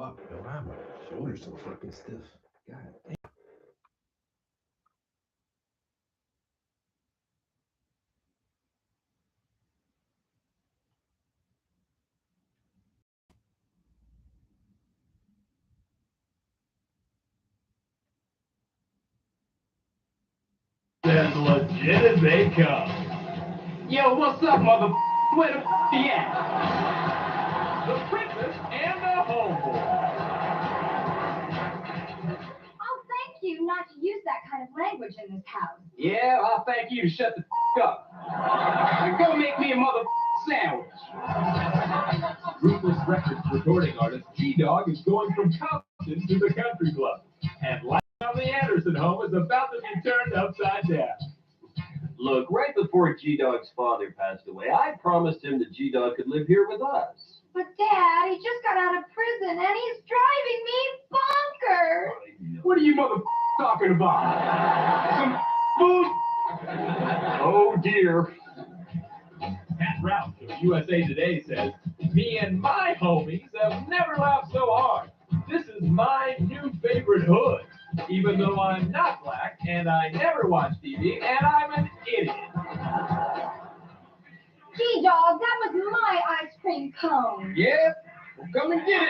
up. Yo, why are my shoulders so fucking stiff? God damn. As legit as they come. Yo, what's up, mother? Where the you at? The princess and the homeboy. I'll thank you not to use that kind of language in this house. Yeah, I'll thank you to shut the up. And go make me a mother sandwich. Ruthless Records recording artist G-Dog is going from Compton to the country club. And life on the Anderson home is about to be turned upside down. Look, right before G-Dog's father passed away, I promised him that G-Dog could live here with us. But Dad, he just got out of prison and he's driving me bonkers. What are you mother talking about? Some food? Oh dear. Pat Rouse of USA Today says, me and my homies have never laughed so hard. This is my new favorite hood, even though I'm not black and I never watch TV and I'm an idiot. G-Dog, that was my ice cream cone. Yeah, well, come and get it.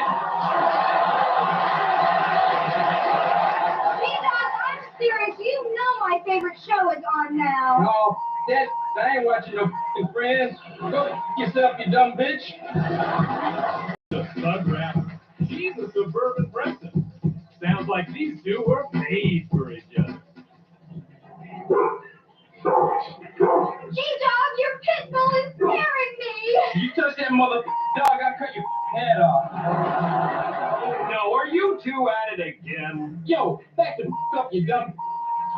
G-Dog, I'm serious. You know my favorite show is on now. No, that I ain't watching no f***ing Friends. Go f*** yourself, you dumb bitch. The thug rapper. She's a suburban Preston. Sounds like these two were made for each other. G-Dog, your pit bull is scaring me. You touch that mother dog, I'll cut your head off. Oh no, are you two at it again? Yo, back the up, you dumb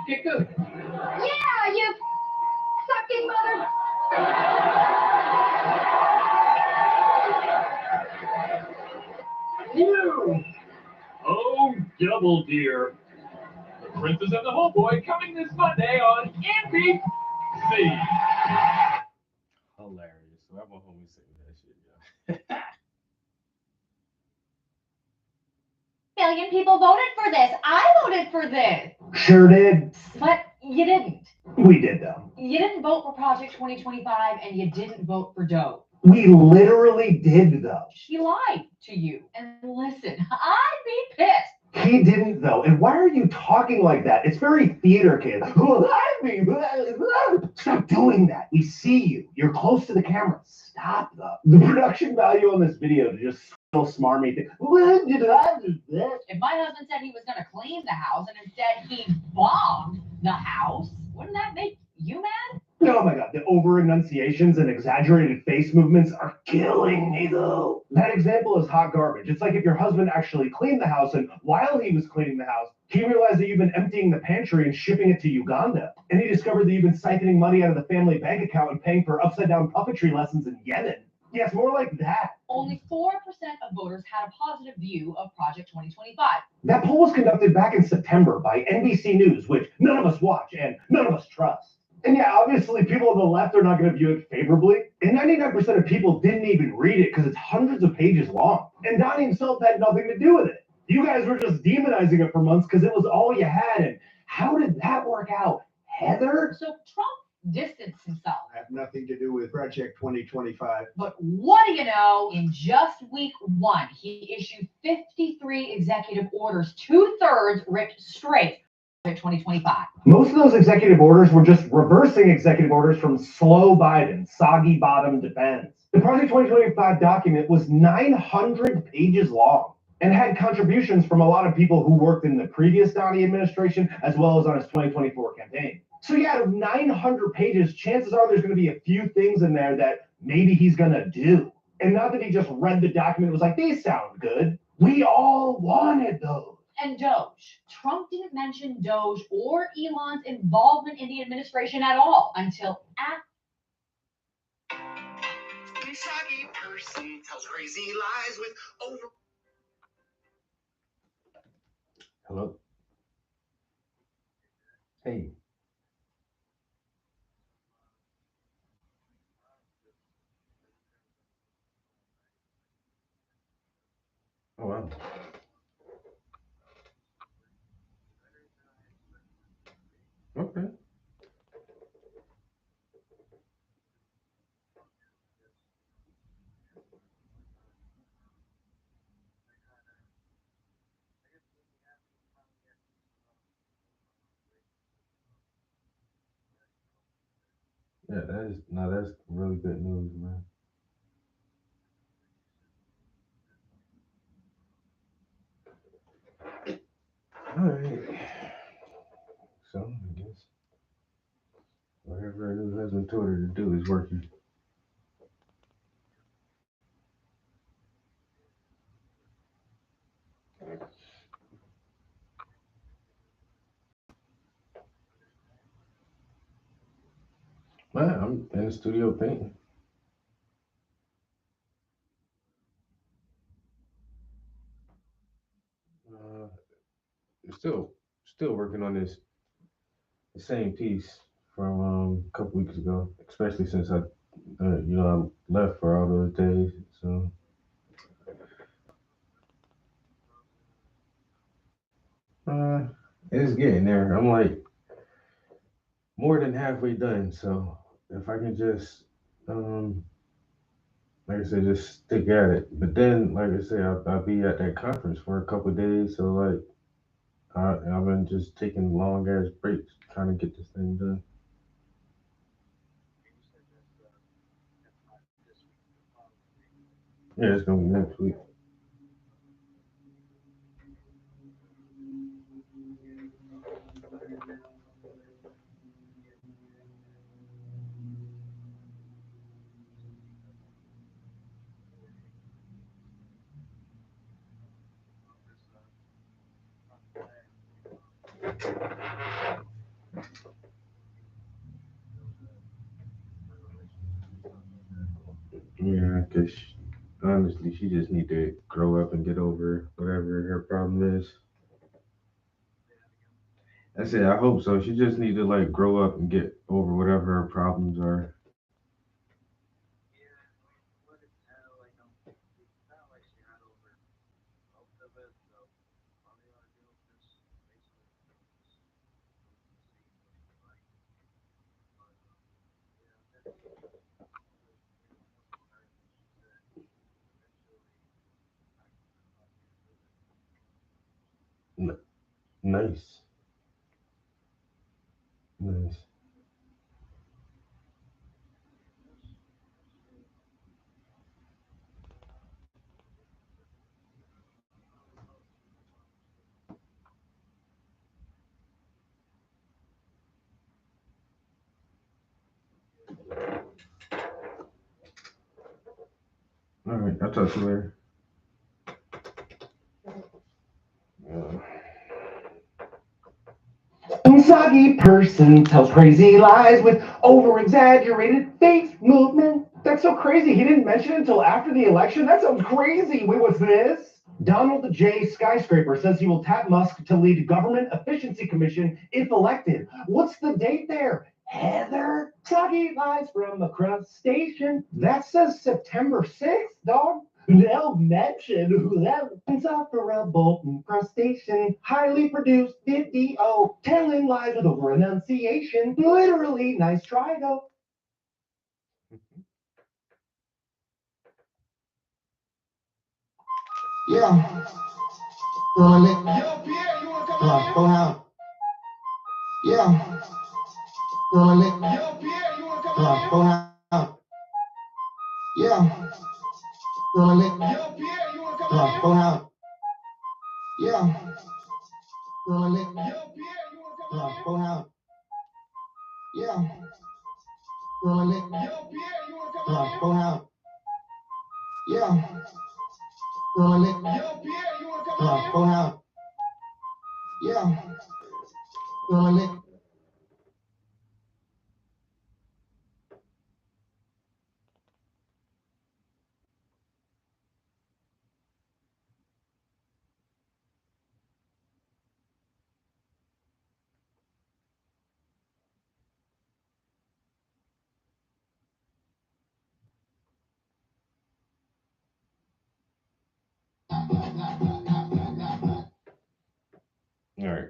kicker. Yeah, you sucking mother. You! Oh, double dear. The Princess and the Homeboy coming this Monday on NBC. Hilarious. So I'm a homie saying that shit, yo. Million people voted for this. I voted for this. Sure did. But you didn't. We did, though. You didn't vote for Project 2025 and you didn't vote for Doe. We literally did, though. She lied to you. And listen, I'd be pissed. He didn't, though. And why are you talking like that? It's very theater, kid. Stop doing that. We see you. You're close to the camera. Stop, though. The production value on this video to just so smarmy thing. When did I do that? If my husband said he was going to clean the house and instead he bombed the house, wouldn't that make you mad? Oh my god, the over-enunciations and exaggerated face movements are killing me, though. That example is hot garbage. It's like if your husband actually cleaned the house, and while he was cleaning the house, he realized that you've been emptying the pantry and shipping it to Uganda. And he discovered that you've been siphoning money out of the family bank account and paying for upside-down puppetry lessons in Yemen. Yeah, it's more like that. Only 4% of voters had a positive view of Project 2025. That poll was conducted back in September by NBC News, which none of us watch and none of us trust. And yeah, obviously people on the left are not going to view it favorably. And 99% of people didn't even read it because it's hundreds of pages long. And Donnie himself had nothing to do with it. You guys were just demonizing it for months because it was all you had. And how did that work out, Heather? So Trump distanced himself. Have nothing to do with Project 2025. But what do you know? In just week one, he issued 53 executive orders, 2/3 ripped straight to 2025. Most of those executive orders were just reversing executive orders from slow Biden, soggy bottom defense. The Project 2025 document was 900 pages long and had contributions from a lot of people who worked in the previous Donnie administration as well as on his 2024 campaign. So yeah, out of 900 pages, chances are there's going to be a few things in there that maybe he's going to do. And not that he just read the document and was like, these sound good. We all wanted those. And Doge. Trump didn't mention Doge or Elon's involvement in the administration at all until after. Soggy person tells crazy lies with over. Hello? Hey. Oh, wow. Yeah, that's really good news, man. All right. So I guess whatever her new husband told her to do is working. Man, I'm in the studio painting. Uh, still working on the same piece from a couple weeks ago, especially since I left for all those days. So uh, it's getting there. I'm like more than halfway done. So if I can just like I said, just stick at it. But then, like I said, I'll be at that conference for a couple of days. So like I've been just taking long ass breaks trying to get this thing done. Yeah, it's gonna be next week. Yeah, because honestly, she just need to grow up and get over whatever her problem is. I said, I hope so. She just need to like grow up and get over whatever her problems are. N- nice, nice. All right, I'll talk to you later. Soggy person tells crazy lies with over-exaggerated face movement. That's so crazy. He didn't mention it until after the election. That's so crazy. Wait, what's this? Donald J. Skyscraper says he will tap Musk to lead Government Efficiency Commission if elected. What's the date there? Heather, soggy lies from a crustacean. That says September 6th, dog. They'll mention who that insufferable crustacean, highly produced video, telling lies with over enunciation. Literally, nice try though. Yeah. You wanna make? Yo, Pierre, you wanna come on? Go out. Yeah. You wanna make? Yo, Pierre, you wanna come on? Go out. Yeah. You wanna make? Yo, Pierre, you wanna come on? Go out. Yeah. You wanna make? Yo, Pierre, you wanna come on? Go out. Yeah. You wanna make? Yo, Pierre, you wanna come on? Go out. Yeah. You wanna make? Yo, Pierre, you wanna come on? Go out. Yeah. You wanna make? All right.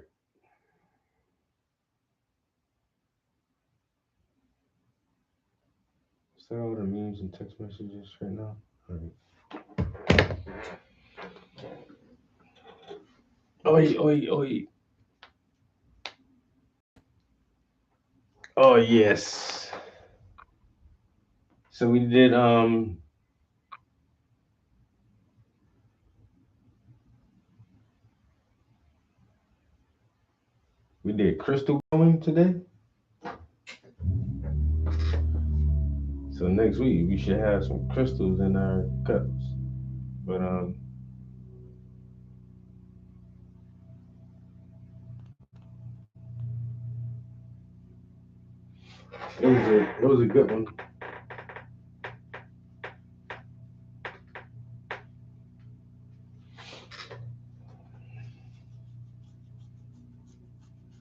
Is that all the memes and text messages right now? All right. Oi, oi, oi. Oh, yes. So we did crystal going today. So next week we should have some crystals in our cups. But it was a good one.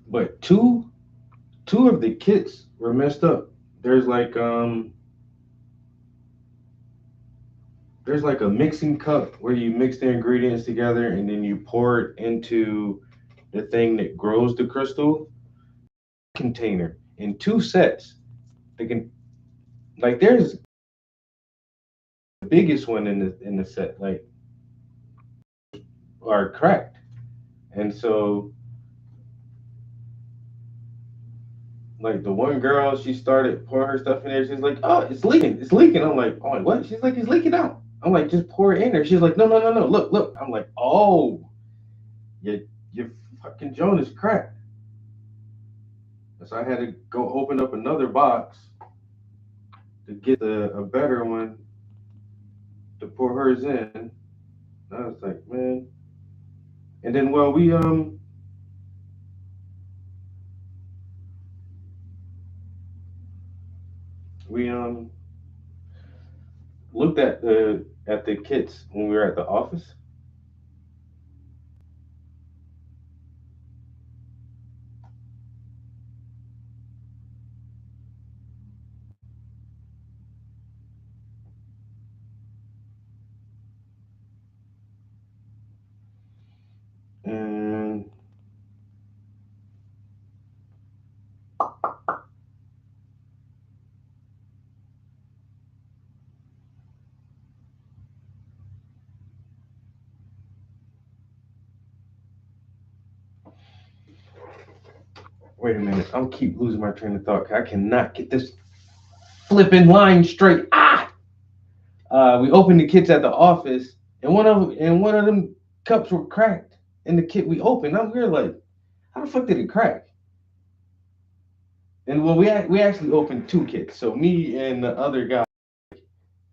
But two of the kits were messed up. There's like a mixing cup where you mix the ingredients together and then you pour it into the thing that grows the crystal container in two sets. They can like there's the biggest one in the set like are cracked, and so like the one girl, she started pouring her stuff in there. She's like, "Oh, it's leaking, it's leaking." I'm like, "Oh, what?" She's like, "It's leaking out." I'm like, "Just pour it in there." She's like, "No, no, no, no. Look, look." I'm like, "Oh, your fucking joint is cracked." So I had to go open up another box to get a better one to pour hers in. I was like, man. And then well we looked at the kits when we were at the office. And wait a minute, I'll keep losing my train of thought. I cannot get this flipping line straight. We opened the kits at the office, and one of them cups were cracked. In the kit we opened, we were like, how the fuck did it crack? And well, we actually opened two kits, so me and the other guy.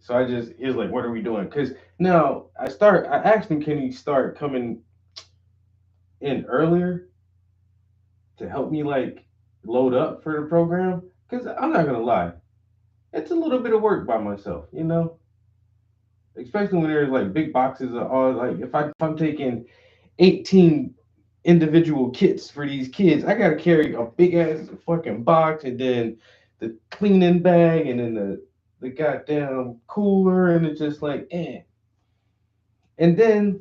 So he was like, what are we doing? Because now I asked him, can he start coming in earlier to help me like load up for the program? Because I'm not gonna lie, it's a little bit of work by myself, you know. Especially when there's like big boxes of all like if I'm taking 18 individual kits for these kids, I gotta carry a big ass fucking box and then the cleaning bag and then the goddamn cooler and it's just like And then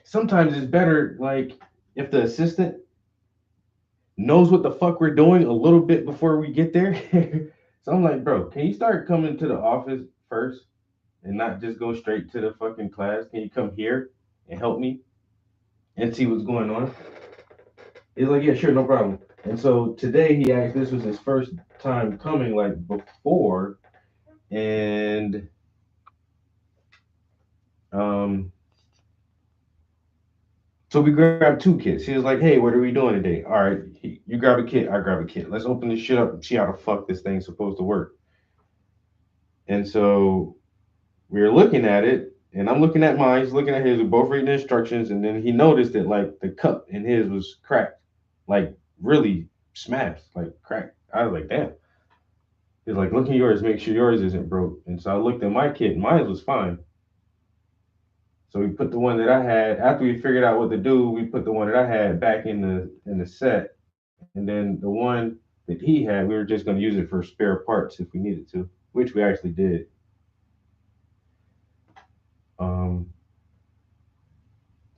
sometimes it's better like if the assistant knows what the fuck we're doing a little bit before we get there. So I'm like, bro, can you start coming to the office first and not just go straight to the fucking class? Can you come here and help me and see what's going on? He's like, yeah, sure, no problem. And so today he asked, this was his first time coming like before, and so we grabbed two kits. He was like, hey, what are we doing today? All right, you grab a kit, I grab a kit. Let's open this shit up and see how the fuck this thing's supposed to work. And so we were looking at it, and I'm looking at mine, he's looking at his, we're both reading the instructions, and then he noticed that like the cup in his was cracked, like really smashed, like cracked. I was like, damn. He's like, look at yours, make sure yours isn't broke. And so I looked at my kit, and mine was fine. So we put the one that I had, after we figured out what to do, we put the one that I had back in the set. And then the one that he had, we were just gonna use it for spare parts if we needed to, which we actually did.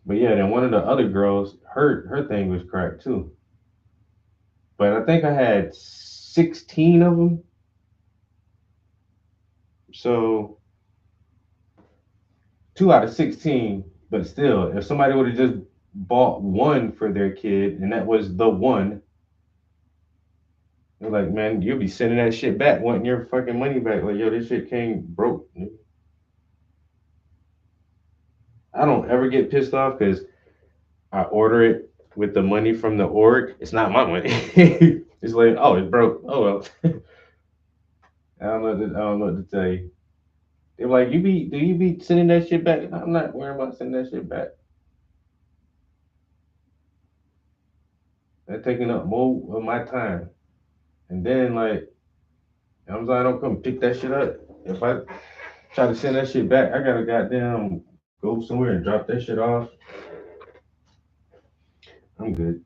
But yeah, then one of the other girls, her thing was cracked too. But I think I had 16 of them. So 2 out of 16, but still, if somebody would have just bought one for their kid and that was the one, They're like, man, you'll be sending that shit back, wanting your fucking money back. Like, yo, this shit came broke. I don't ever get pissed off because I order it with the money from the org. It's not my money. It's like, oh, it's broke. Oh well. I don't know what to tell you. They're like, do you be sending that shit back? I'm not worrying about sending that shit back. They're taking up more of my time. And then like Amazon don't come pick that shit up. If I try to send that shit back, I gotta goddamn go somewhere and drop that shit off. I'm good.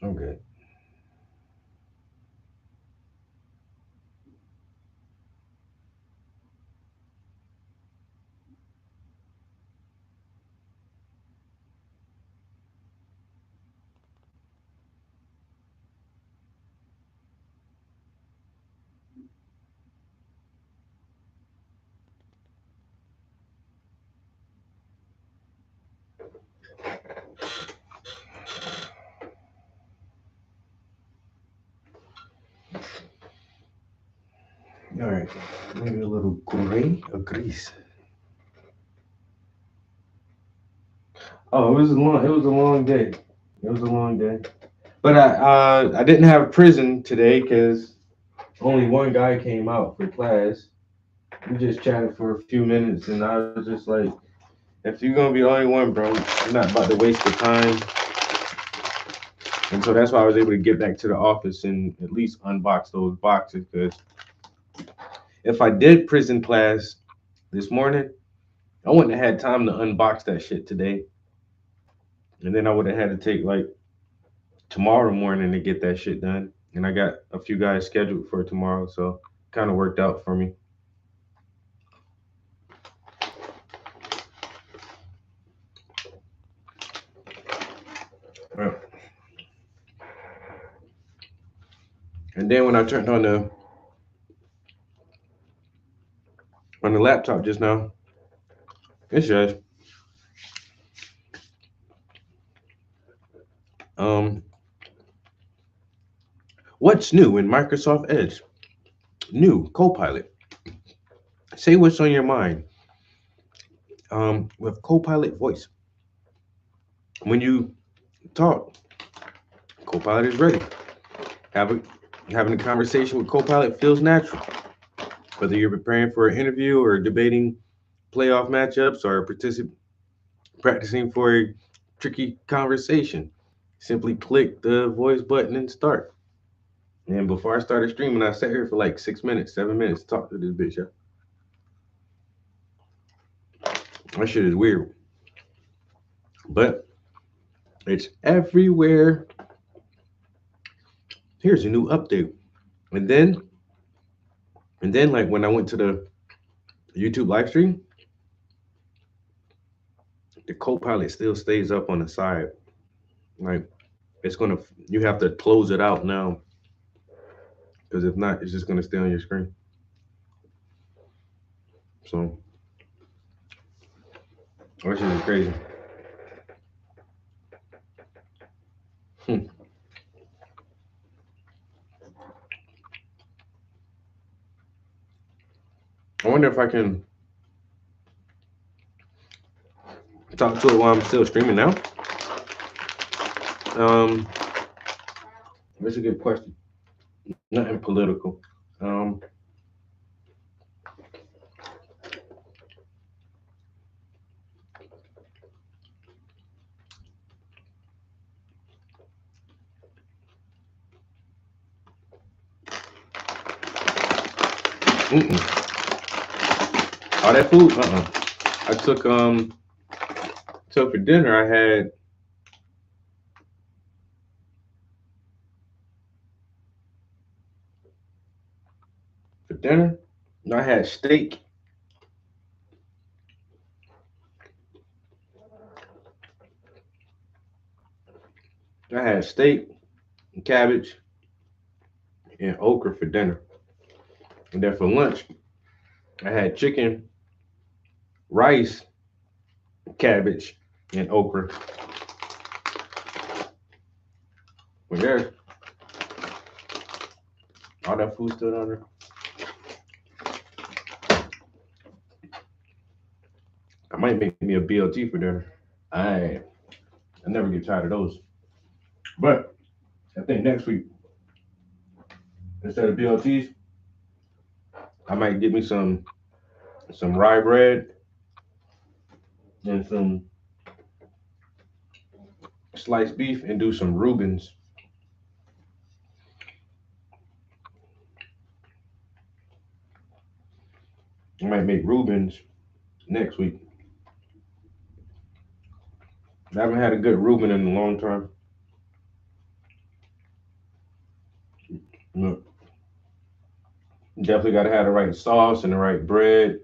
I'm good. All right, maybe a little gray or grease. Oh, it was a long day. It was a long day. But I didn't have prison today because only one guy came out for class. We just chatted for a few minutes, and I was just like, if you're gonna be the only one, bro, you're not about to waste the time. And so that's why I was able to get back to the office and at least unbox those boxes. Because if I did prison class this morning, I wouldn't have had time to unbox that shit today. And then I would have had to take like tomorrow morning to get that shit done. And I got a few guys scheduled for tomorrow, so kind of worked out for me. Right. And then when I turned on the laptop just now, it says, what's new in Microsoft Edge? New Copilot. Say what's on your mind. With Copilot voice. When you talk, Copilot is ready. Having a conversation with Copilot feels natural. Whether you're preparing for an interview or debating playoff matchups or practicing for a tricky conversation, simply click the voice button and start. And before I started streaming, I sat here for like 6 minutes, 7 minutes to talk to this bitch. Yeah. That shit is weird. But it's everywhere. Here's a new update. And then like when I went to the YouTube live stream, the Copilot still stays up on the side. Like you have to close it out now. Because if not, it's just gonna stay on your screen. So that shit is crazy. I wonder if I can talk to it while I'm still streaming now. That's a good question. Nothing political. All that food? I took so for dinner I had steak. I had steak, cabbage, and okra for dinner. And then for lunch, I had chicken, rice, cabbage, and okra. But there's all that food still down there. I might make me a BLT for dinner. I never get tired of those. But I think next week, instead of BLTs, I might get me some rye bread and some sliced beef and do some Reubens. I might make Reubens next week. I haven't had a good Reuben in a long time. Look, definitely got to have the right sauce and the right bread,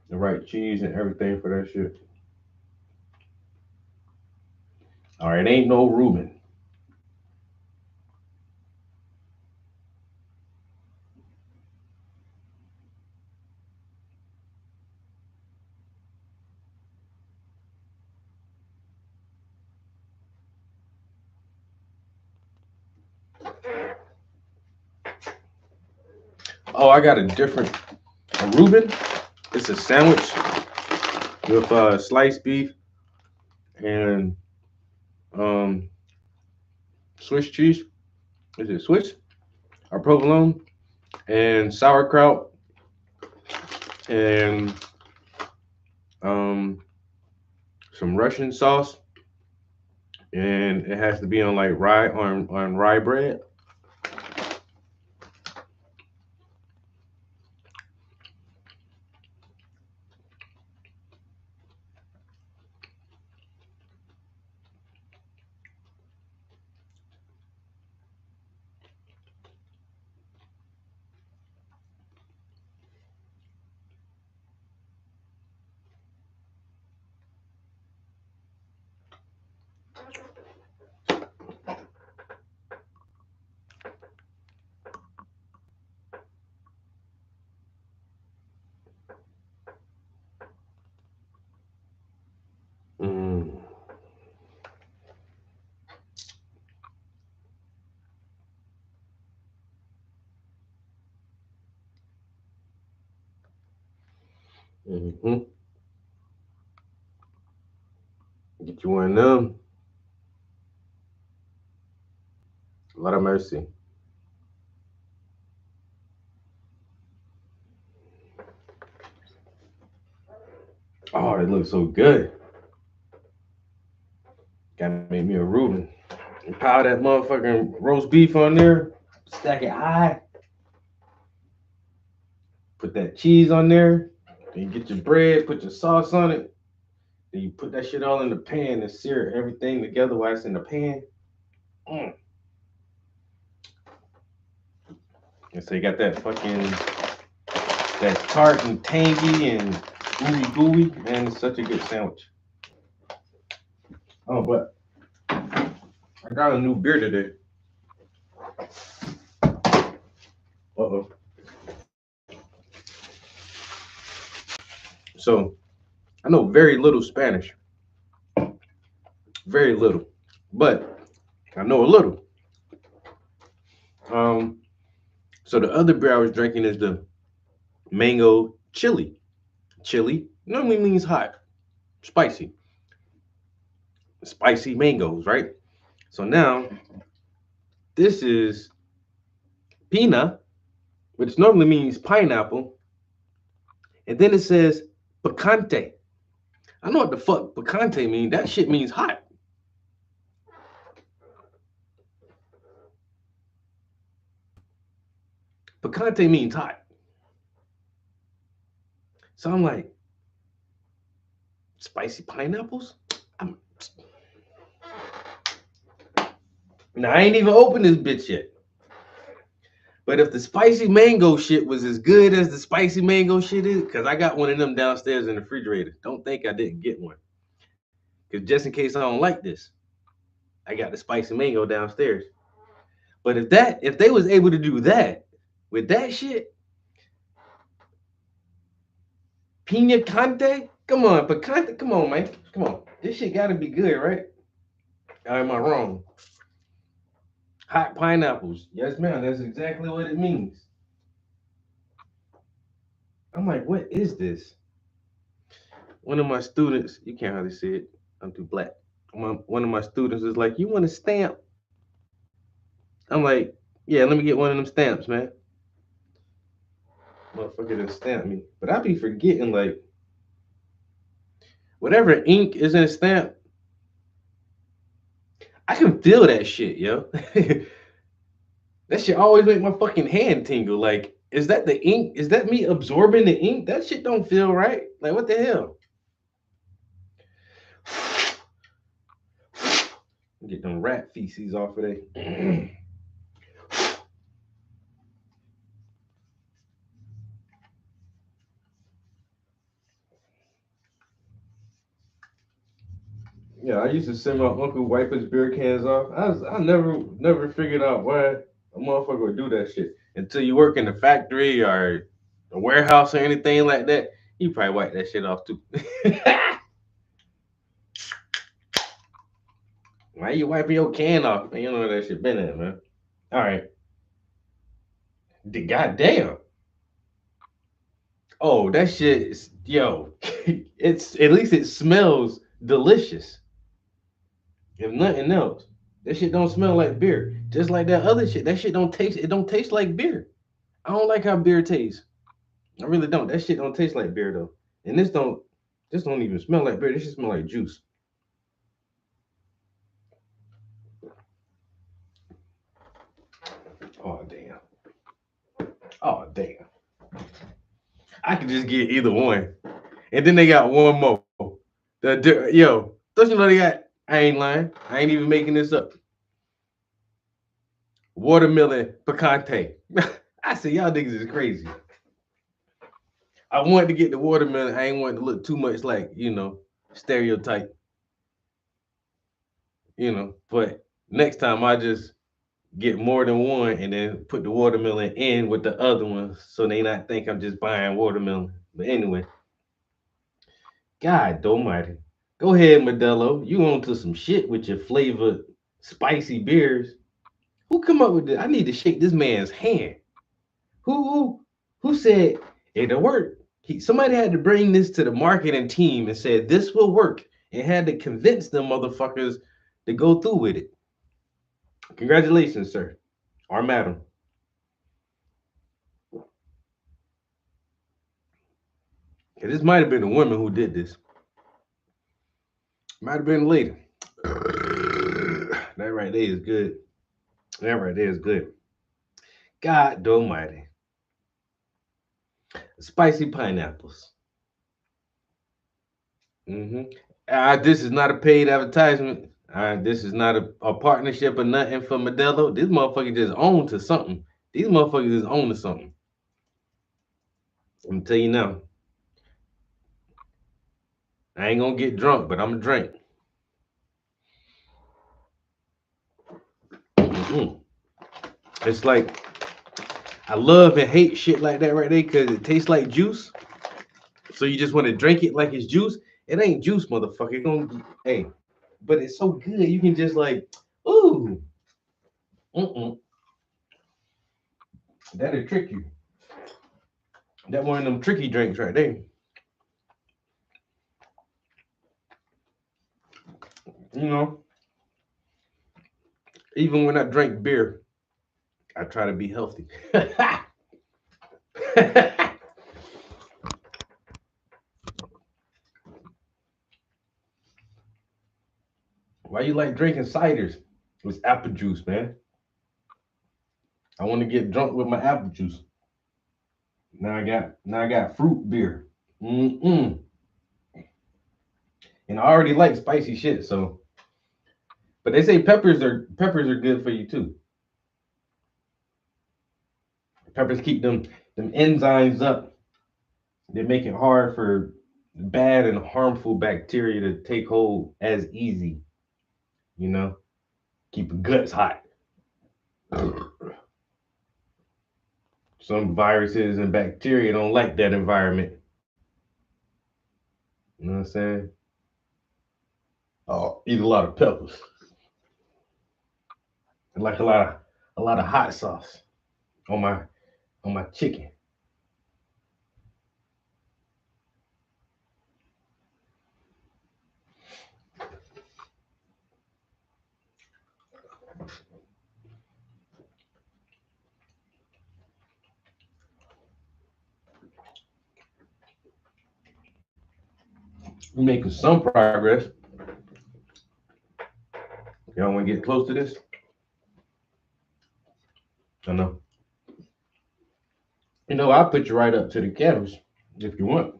the right cheese and everything for that shit. All right, ain't no Reuben. Oh, I got a Reuben. It's a sandwich with sliced beef and Swiss cheese. Is it Swiss or provolone? And sauerkraut and some Russian sauce. And it has to be on like rye bread. Get you one of them. Lot of mercy. Oh, it looks so good. Gotta make me a Reuben. And pile that motherfucking roast beef on there. Stack it high. Put that cheese on there. Then you get your bread, put your sauce on it. Then you put that shit all in the pan and sear everything together while it's in the pan. And so you got that tart and tangy and gooey. Man, it's such a good sandwich. Oh, but I got a new beer today. Uh-oh. So I know very little Spanish. Very little. But I know a little. So the other beer I was drinking is the mango chili. Chili normally means hot, spicy. Spicy mangoes, right? So now this is pina, which normally means pineapple. And then it says picante. I know what the fuck picante means. That shit means hot. Picante means hot. So I'm like, spicy pineapples? Now, I ain't even opened this bitch yet. But if the spicy mango shit was as good as the spicy mango shit is, because I got one of them downstairs in the refrigerator. Don't think I didn't get one. Because just in case I don't like this, I got the spicy mango downstairs. But if they was able to do that with that shit, Pina Conte, come on, Picante, come on, man, come on. This shit gotta be good, right? Or am I wrong? Hot pineapples. Yes, ma'am. That's exactly what it means. I'm like, what is this? One of my students, you can't hardly see it. I'm too black. One of my students is like, you want a stamp? I'm like, yeah, let me get one of them stamps, man. Motherfucker didn't stamp me. But I be forgetting, like, whatever ink is in a stamp, I can feel that shit, yo. That shit always make my fucking hand tingle. Like, is that the ink? Is that me absorbing the ink? That shit don't feel right. Like, what the hell? Get them rat feces off of there. Yeah, I used to send my uncle wipe his beer cans off. I never figured out why a motherfucker would do that shit until you work in a factory or a warehouse or anything like that. You probably wipe that shit off too. Why you wiping your can off? Man, you know where that shit been at, man. All right. The goddamn. Oh, that shit is yo. It's at least it smells delicious. If nothing else, that shit don't smell like beer. Just like that other shit. That shit don't taste. It don't taste like beer. I don't like how beer tastes. I really don't. That shit don't taste like beer though. And this don't. This don't even smell like beer. This shit smell like juice. Oh damn. Oh damn. I could just get either one. And then they got one more. Yo, don't you know they got? I ain't lying. I ain't even making this up. Watermelon picante. I said y'all niggas is crazy. I wanted to get the watermelon. I ain't want to look too much like, stereotype. But next time I just get more than one and then put the watermelon in with the other one so they not think I'm just buying watermelon. But anyway, God almighty. Go ahead, Modelo. You on to some shit with your flavored spicy beers. Who come up with this? I need to shake this man's hand. Who said it'll work? Somebody had to bring this to the marketing team and said this will work and had to convince them motherfuckers to go through with it. Congratulations, sir or madam. This might have been a woman who did this. Might have been a lady. That right there is good. That right there is good. God almighty. Spicy pineapples. This is not a paid advertisement. This is not a partnership or nothing for Modelo. This motherfucker just owned to something. These motherfuckers just own to something. I'm gonna tell you now. I ain't gonna get drunk, but I'm gonna drink. It's like I love and hate shit like that right there because it tastes like juice. So you just want to drink it like it's juice. It ain't juice, motherfucker. Hey, but it's so good. You can just like, ooh. That'll trick you. That one of them tricky drinks right there. Even when I drink beer, I try to be healthy. Why you like drinking ciders? It's apple juice, man. I want to get drunk with my apple juice. Now I got fruit beer. And I already like spicy shit, so. But they say peppers are good for you too. Peppers keep them enzymes up. They make it hard for bad and harmful bacteria to take hold as easy. Keep your guts hot. Some viruses and bacteria don't like that environment. You know what I'm saying? Oh, eat a lot of peppers. I like a lot of hot sauce on my chicken. We're making some progress. Y'all want to get close to this? I know. You know, I'll put you right up to the kettles if you want.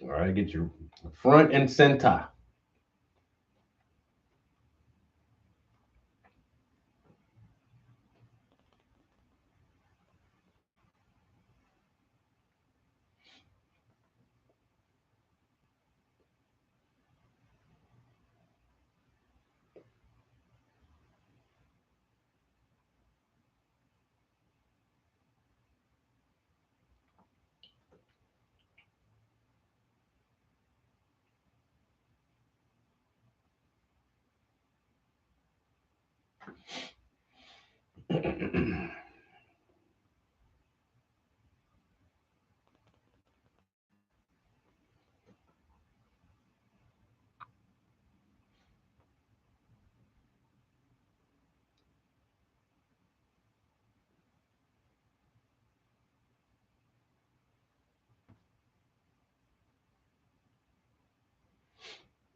All right, get your front and center.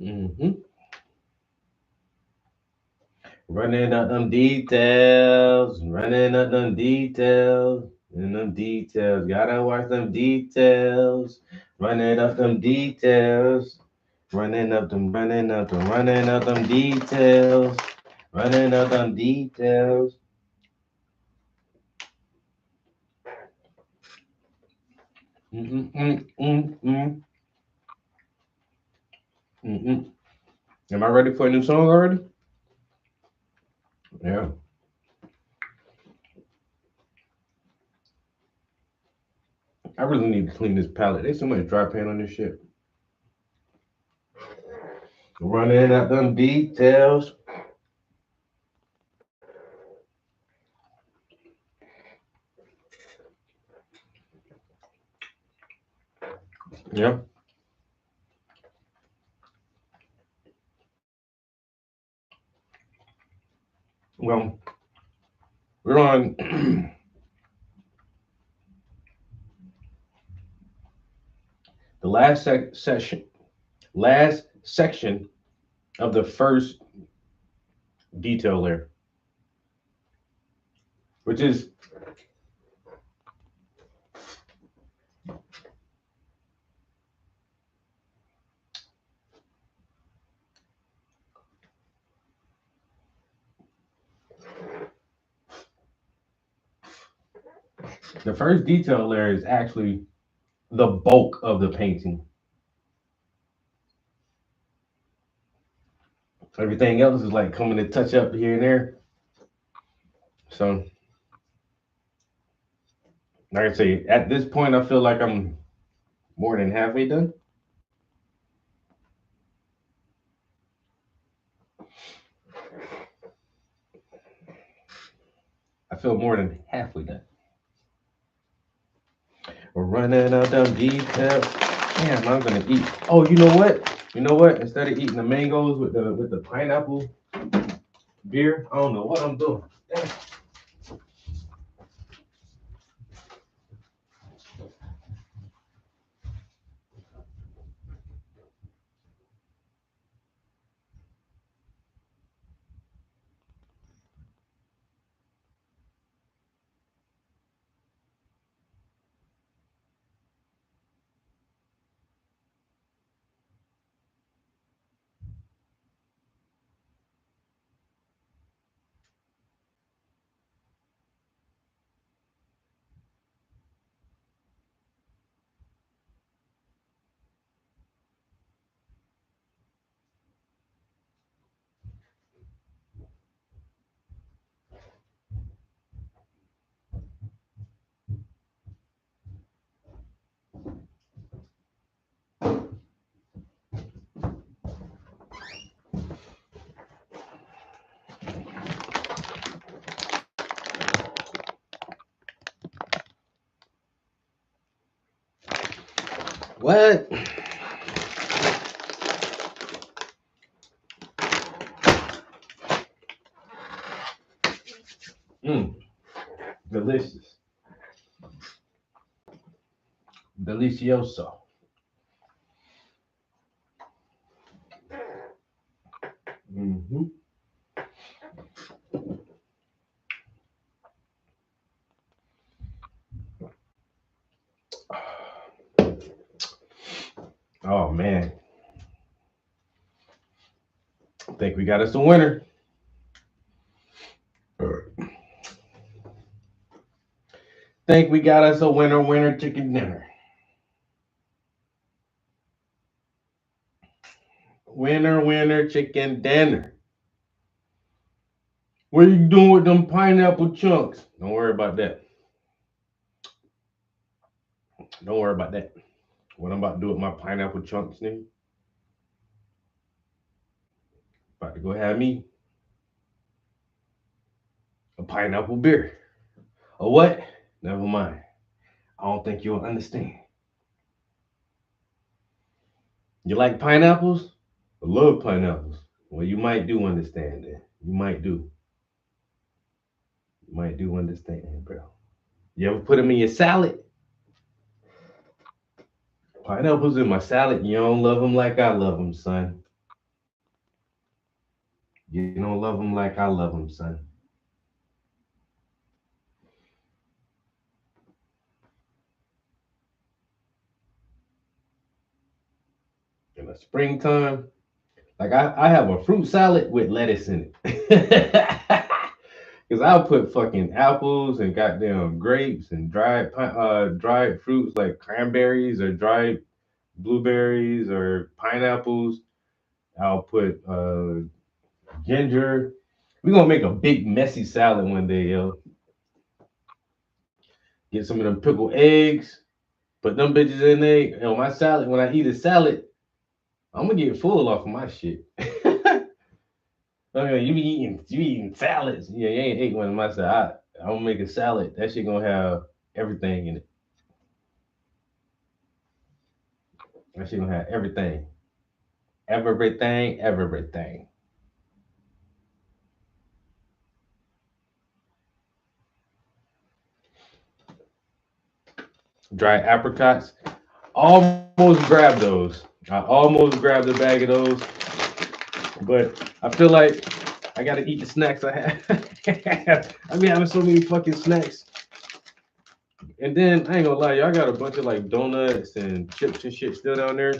Mm-hmm. Running up them details, running up them details, and them details. Gotta watch them details, running up them details, running up them details, running up them details. Mm-mm-mm-mm-mm. Mm-mm. Am I ready for a new song already? Yeah. I really need to clean this palette. There's so much dry paint on this shit. Running up them details. Yeah. Well, we're on the last section of the first detail layer, which is the first detail layer is actually the bulk of the painting. Everything else is like coming to touch up here and there. So, like I say, at this point, I feel like I'm more than halfway done. I feel more than halfway done. We're running out them details. Damn, I'm gonna eat. Oh, you know what? You know what? Instead of eating the mangoes with the pineapple beer, I don't know what I'm doing. Damn. What? Delicious. Delicioso. Mm-hmm. Oh man. I think we got us a winner. Think we got us a winner chicken dinner. Winner chicken dinner. What are you doing with them pineapple chunks? Don't worry about that. Don't worry about that. What I'm about to do with my pineapple chunks, nigga. About to go have me a pineapple beer. Or what? Never mind. I don't think you'll understand. You like pineapples? I love pineapples. Well, you might do understand that. You might do. You might do understand, bro. You ever put them in your salad? Pineapples in my salad, you don't love them like I love them, son. You don't love them like I love them, son. In the springtime, like I have a fruit salad with lettuce in it. Because I'll put fucking apples and goddamn grapes and dried fruits like cranberries or dried blueberries or pineapples. I'll put ginger. We're gonna make a big messy salad one day, yo. Get some of them pickled eggs, put them bitches in there. On my salad, when I eat a salad, I'm gonna get full off of my shit. Okay, you be eating salads. Yeah, you ain't ate one of my salad. I'm gonna make a salad. That shit gonna have everything in it. That shit gonna have everything. Everything. Dried apricots. Almost grabbed those. I almost grabbed a bag of those, but I feel like I gotta eat the snacks I have. I be having so many fucking snacks. And then I ain't gonna lie, y'all got a bunch of like donuts and chips and shit still down there.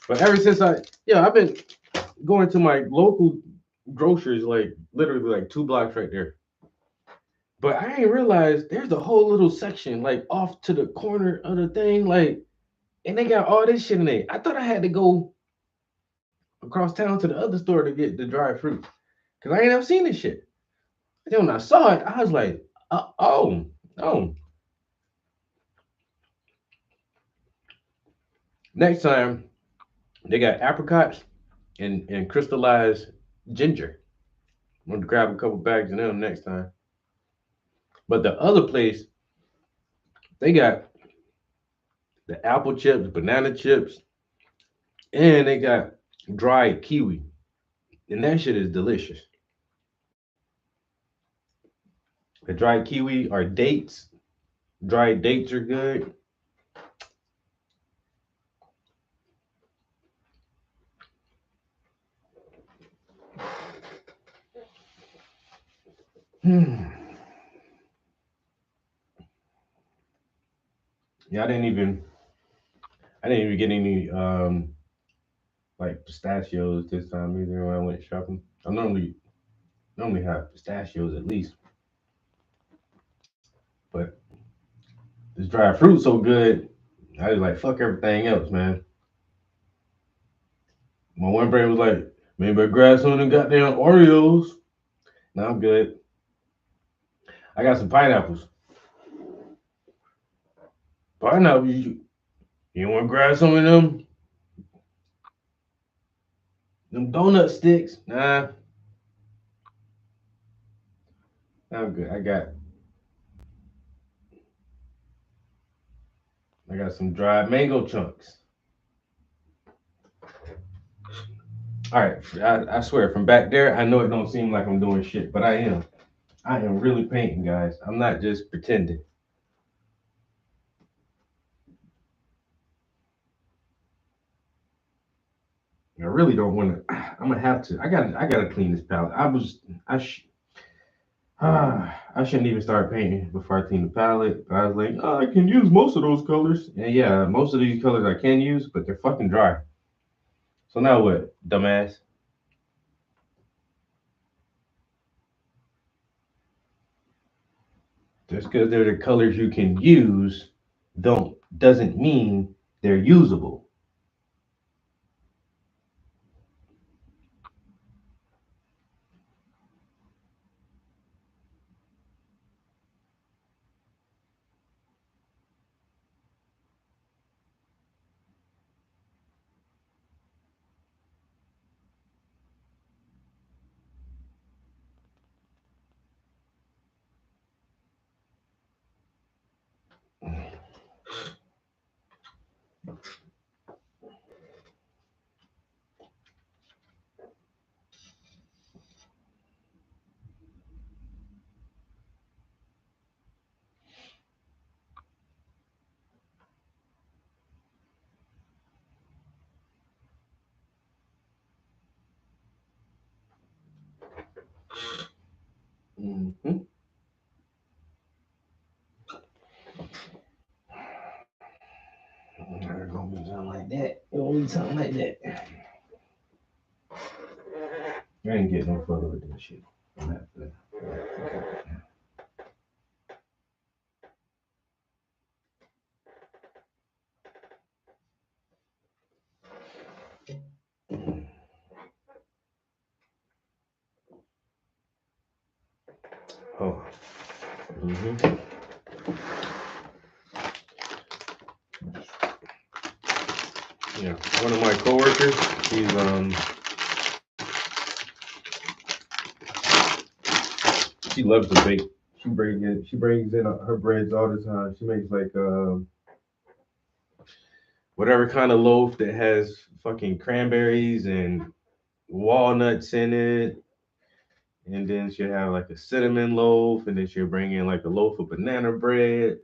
But ever since I've been going to my local groceries, like literally like 2 blocks right there. But I ain't realized there's a whole little section like off to the corner of the thing, like, and they got all this shit in there. I thought I had to go across town to the other store to get the dried fruit, cause I ain't never seen this shit. And then when I saw it, I was like, oh. Next time they got apricots and crystallized ginger. I'm gonna grab a couple bags of them next time. But the other place, they got the apple chips, banana chips, and they got dried kiwi. And that shit is delicious. The dried kiwi are dates. Dried dates are good. Yeah, I didn't even get any like pistachios this time either when I went shopping. I normally have pistachios at least. But this dried fruit so good, I was like, fuck everything else, man. My one brain was like, maybe I grab some of them goddamn Oreos. No, I'm good. I got some pineapples. Pineapples, you want to grab some of them? Them donut sticks? Nah. I'm good. I got I got some dried mango chunks. All right, I swear, from back there, I know it don't seem like I'm doing shit, but I am. I am really painting, guys. I'm not just pretending. I really don't want to. I'm gonna have to. I gotta clean this palette. I shouldn't even start painting before I clean the palette. But I was like, oh, I can use most of those colors. And yeah, most of these colors I can use, but they're fucking dry. So now what, dumbass? Just because they're the colors you can use, doesn't mean they're usable. Mm-hmm. There's gonna be something like that. It's gonna be something like that. I ain't getting no further with this shit. I'm not gonna- Oh. Mm-hmm. Yeah. One of my coworkers, she loves to bake. She brings in her breads all the time. She makes like whatever kind of loaf that has fucking cranberries and walnuts in it. And then she'll have like a cinnamon loaf, and then she'll bring in like a loaf of banana bread.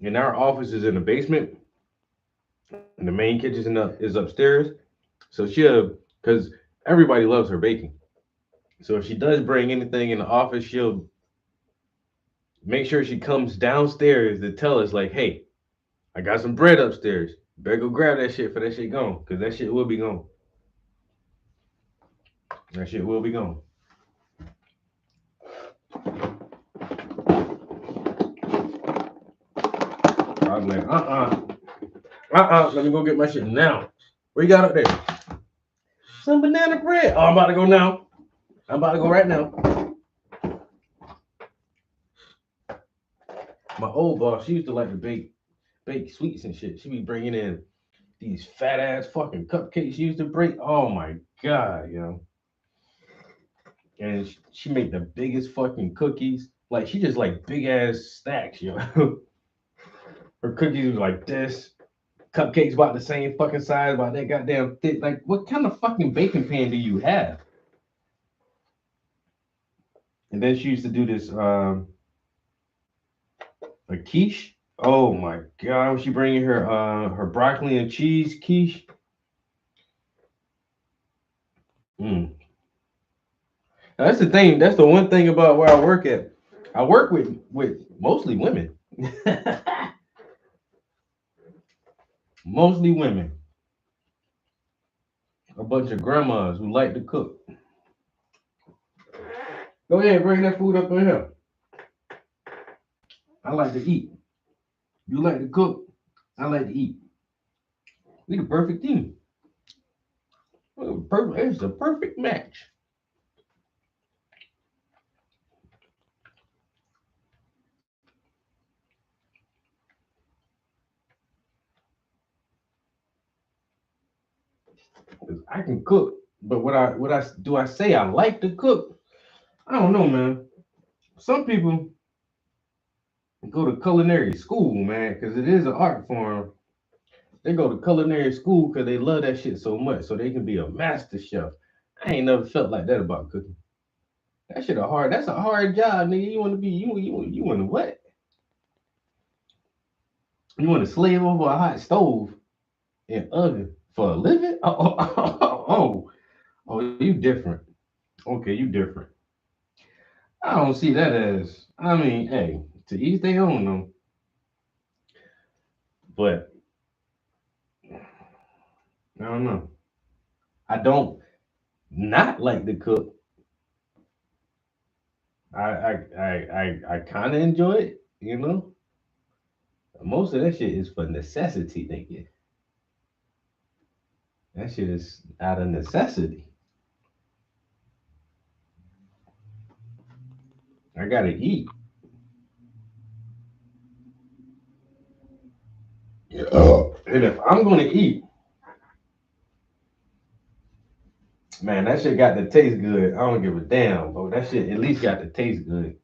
And our office is in the basement, and the main kitchen is upstairs. So because everybody loves her baking. So if she does bring anything in the office, she'll make sure she comes downstairs to tell us, like, hey, I got some bread upstairs. Better go grab that shit for that shit gone, because that shit will be gone. That shit will be gone. I was like, let me go get my shit now. What you got up there? Some banana bread. Oh, I'm about to go now. I'm about to go right now. My old boss, she used to like to bake sweets and shit. She be bringing in these fat ass fucking cupcakes she used to bring. Oh my god, yo. And she made the biggest fucking cookies. Like she just like big ass stacks, yo. Her cookies was like this. Cupcakes about the same fucking size, about that goddamn thick. Like, what kind of fucking baking pan do you have? And then she used to do this a quiche. Oh my god, was she bringing her broccoli and cheese quiche? Mm. Now, that's the thing. That's the one thing about where I work at. I work with mostly women. Mostly women. A bunch of grandmas who like to cook. Go ahead, bring that food up in here. I like to eat. You like to cook. I like to eat. We the perfect team. It's a perfect match. I can cook But do I say I like to cook? I don't know, man. Some people go to culinary school, man, because it is an art form. They go to culinary school because they love that shit so much, so they can be a master chef. I ain't never felt like that about cooking. That shit a hard. That's a hard job, nigga. You want to be you want to what? You want to slave over a hot stove and oven for a living? You different. Okay, you different. I don't see that as. I mean, hey, to each their own though. But I don't know. I don't not like to cook. I kind of enjoy it. You know, most of that shit is for necessity, nigga. That shit is out of necessity. I gotta eat. And if I'm gonna eat, man, that shit got to taste good. I don't give a damn, bro. That shit at least got to taste good.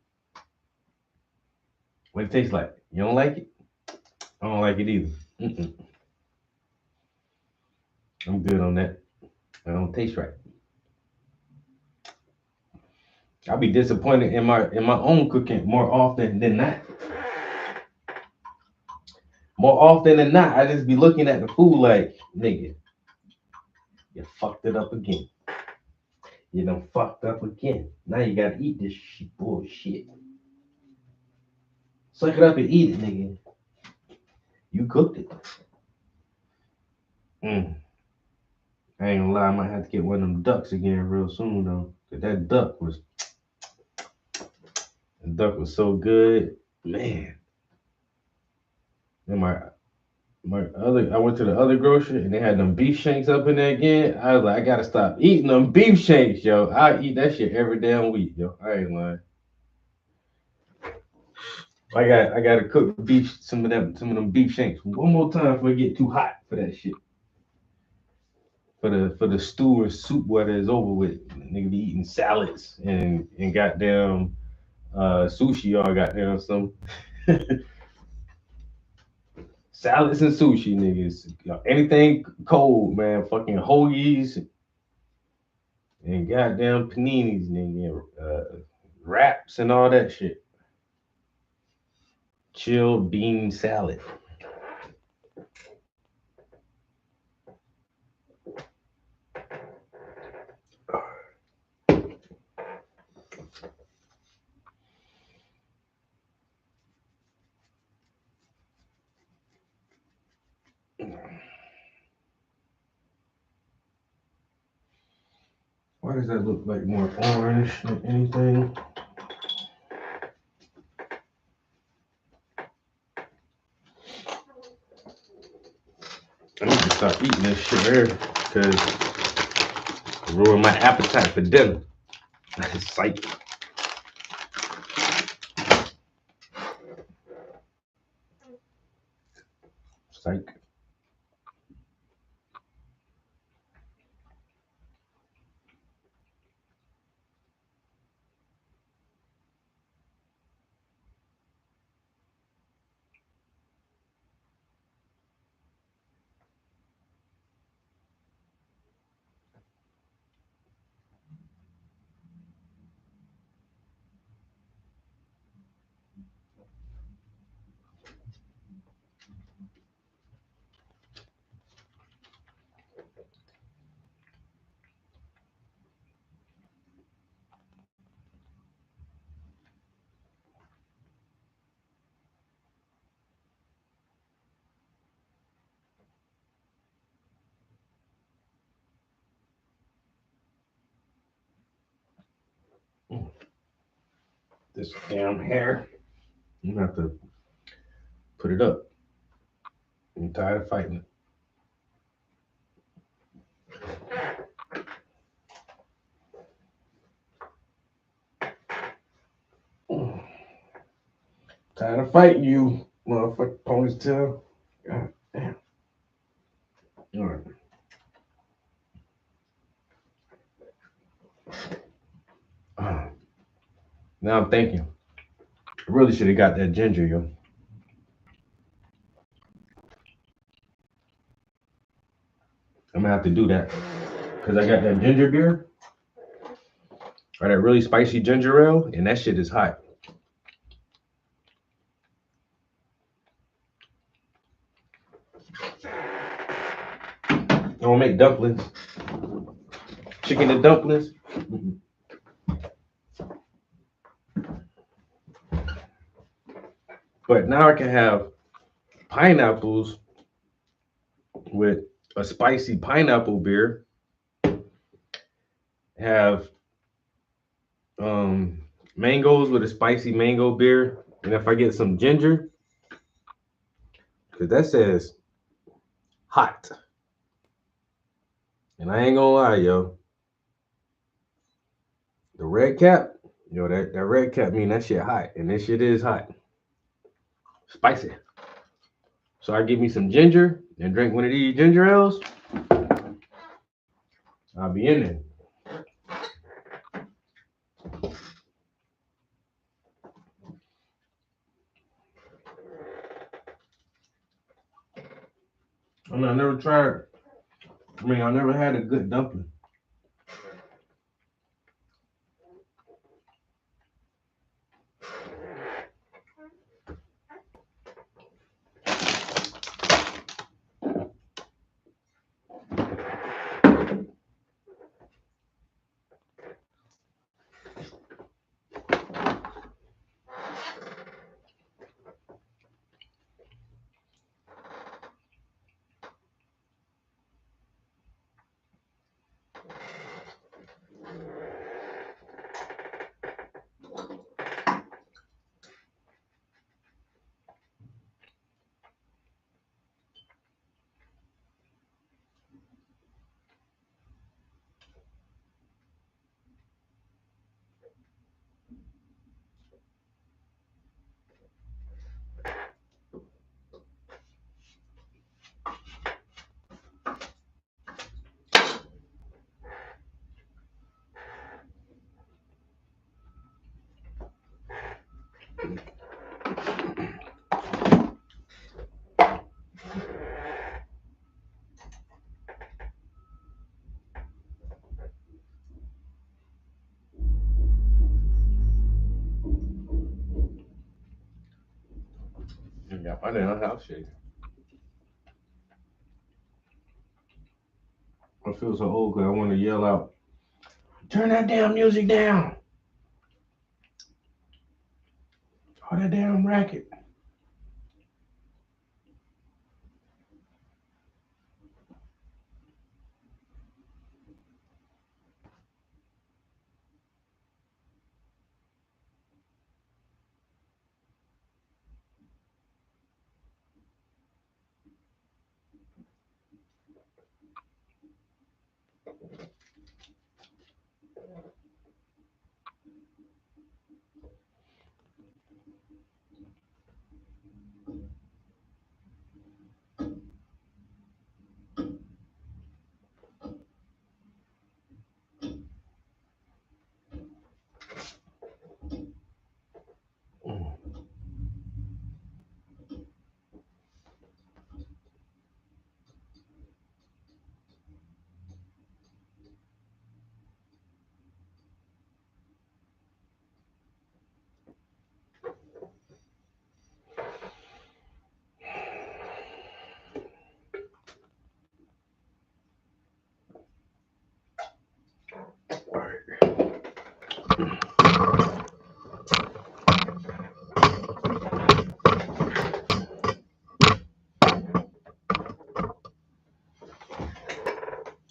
What it tastes like? You don't like it? I don't like it either. Mm-mm. I'm good on that. I don't taste right. I'll be disappointed in my own cooking more often than not. More often than not, I just be looking at the food like, nigga, you fucked it up again. You done fucked up again. Now you gotta eat this shit, bullshit. Suck it up and eat it, nigga. You cooked it. Mm. I ain't gonna lie, I might have to get one of them ducks again real soon though. 'Cause the duck was so good. Man. And I went to the other grocery and they had them beef shanks up in there again. I was like, I gotta stop eating them beef shanks, yo. I eat that shit every damn week, yo. I ain't lying. I gotta cook beef, some of them beef shanks one more time before it get too hot for that shit. For the stew or soup whether it's over with. Nigga be eating salads and goddamn sushi or goddamn some salads and sushi niggas. Anything cold, man. Fucking hoagies and goddamn paninis, nigga. Wraps and all that shit. Chilled bean salad. Why does that look like more orange than anything? I need to stop eating this shit here because it ruined my appetite for dinner. Psych. Psych. This damn hair. I'm gonna have to put it up. I'm tired of fighting it. Tired of fighting you, motherfucker ponytail. God damn. All right. Now I'm thinking. I really should have got that ginger, yo. I'm gonna have to do that. Cause I got that ginger beer. Or that really spicy ginger ale, and that shit is hot. I'm gonna make dumplings. Chicken and dumplings. But now I can have pineapples with a spicy pineapple beer. Have mangoes with a spicy mango beer. And if I get some ginger, because that says hot. And I ain't gonna lie, yo. The red cap, yo, that red cap mean that shit hot. And this shit is hot. Spicy. So I give me some ginger and drink one of these ginger ales. I'll be in there. I mean, I never tried. I mean, I never had a good dumpling. Yeah, I didn't know how shit. I feel so old because I want to yell out, turn that damn music down. All that damn racket.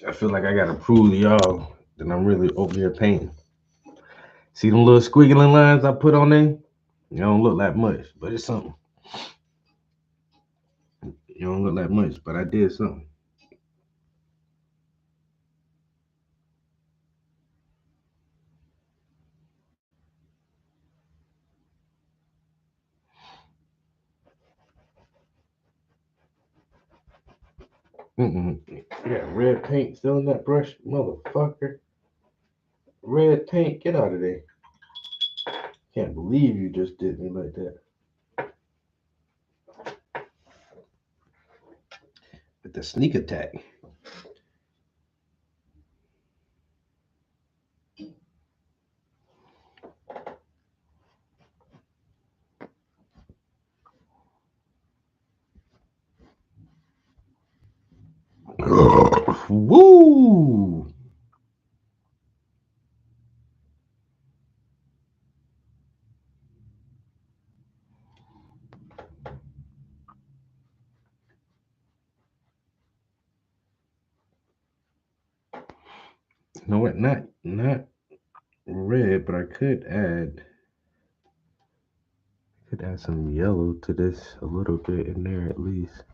I feel like I gotta prove to y'all that I'm really over here painting. See them little squiggling lines I put on there? It don't look like much, but it's something. It don't look like much, but I did something. You got red paint still in that brush, motherfucker. Red paint, get out of there. Can't believe you just did me like that. With the sneak attack. Woo! You know what? Not red, but I could add some yellow to this, a little bit in there at least.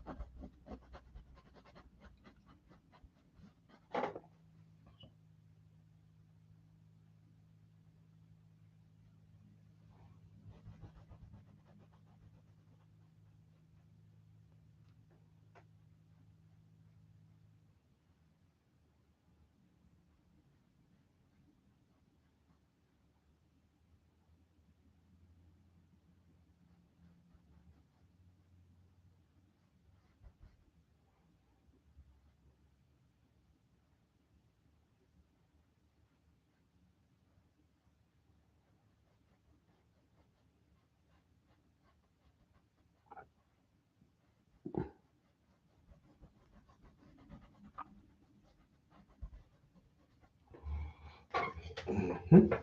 Mhm.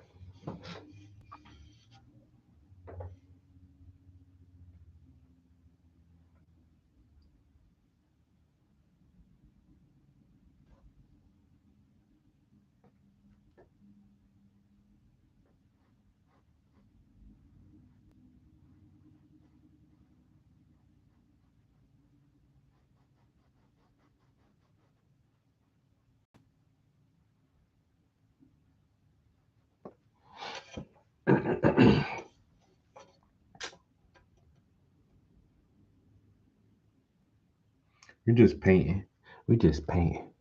You're just painting. We just painting.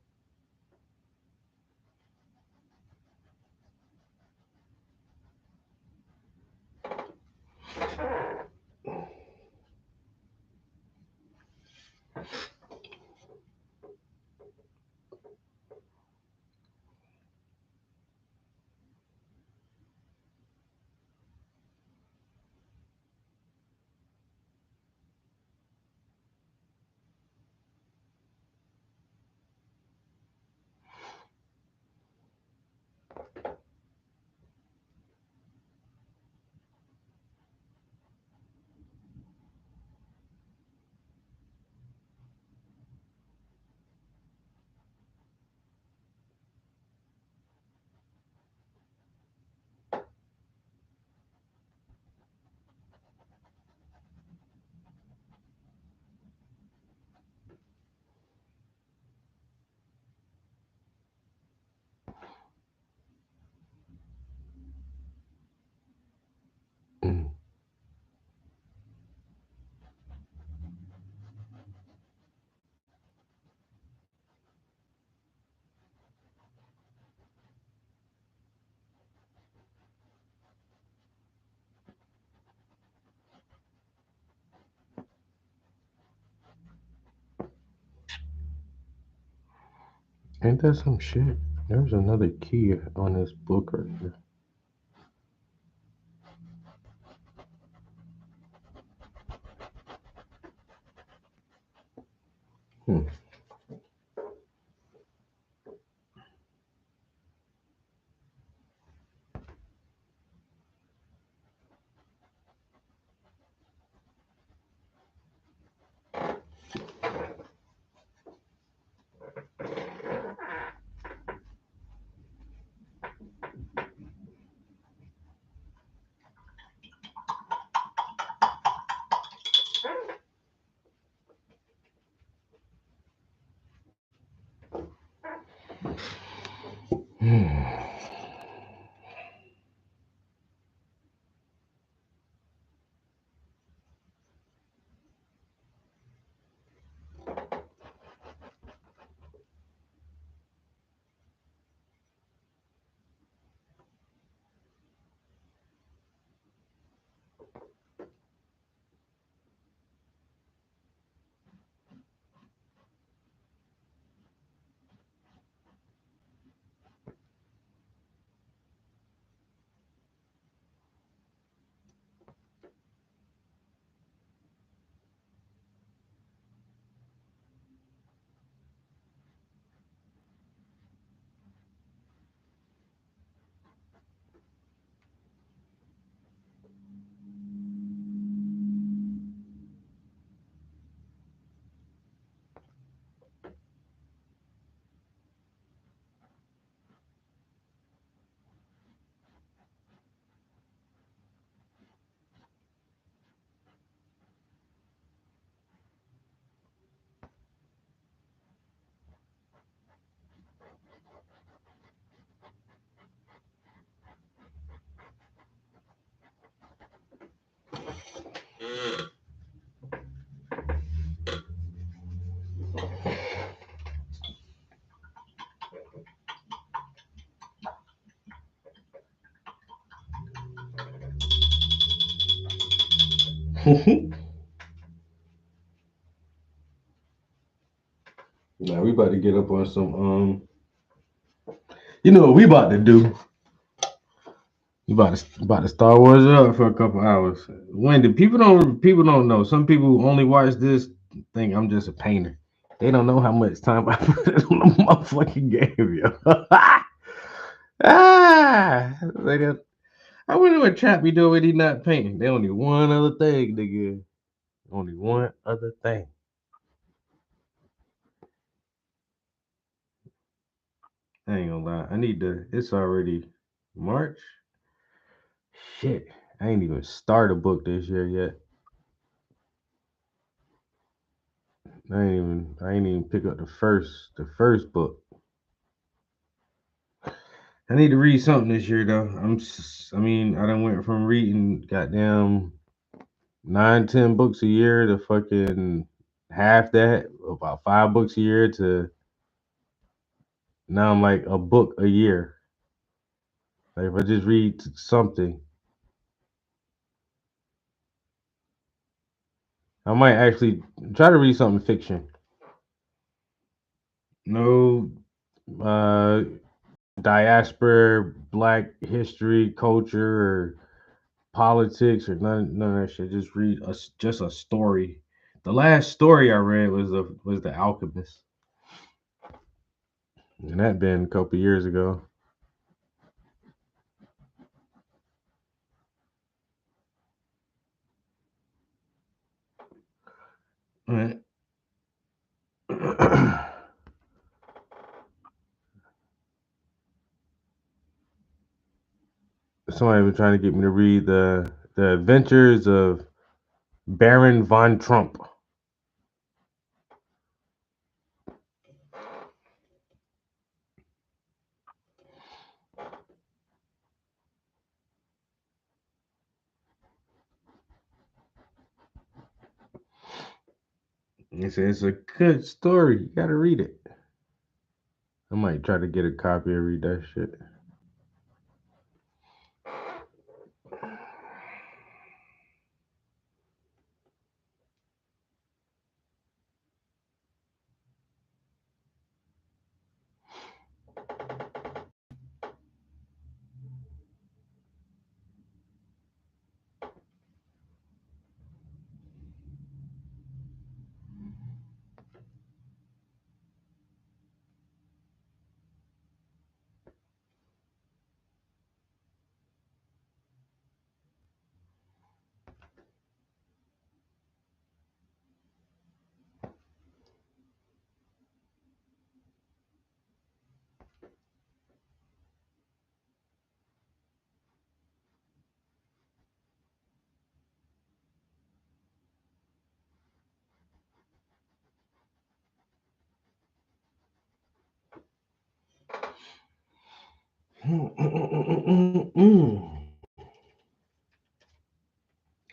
Mm. Ain't that some shit? There's another key on this book right here. Hmm. Now we about to get up on some you know what we about to do? We about to Star Wars it up for a couple hours. Wendy, people don't know. Some people who only watch this think I'm just a painter. They don't know how much time I put in on the motherfucking game, yo. They got, I wonder what Trap be doing when he not painting. They only one other thing, nigga. Only one other thing. I ain't gonna lie. I need to. It's already March. Shit, I ain't even start a book this year yet. I ain't even pick up the first book. I need to read something this year though. I mean, I done went from reading goddamn 9, 10 books a year to fucking half that, about 5 books a year to now I'm like a book a year. Like if I just read something, I might actually try to read something fiction. No uh diaspora, black history, culture, or politics, or none of that shit. Just read just a story. The last story I read was The Alchemist, and that been a couple years ago. Alright. Somebody was trying to get me to read the Adventures of Baron von Trump. He said it's a good story. You gotta read it. I might try to get a copy and read that shit.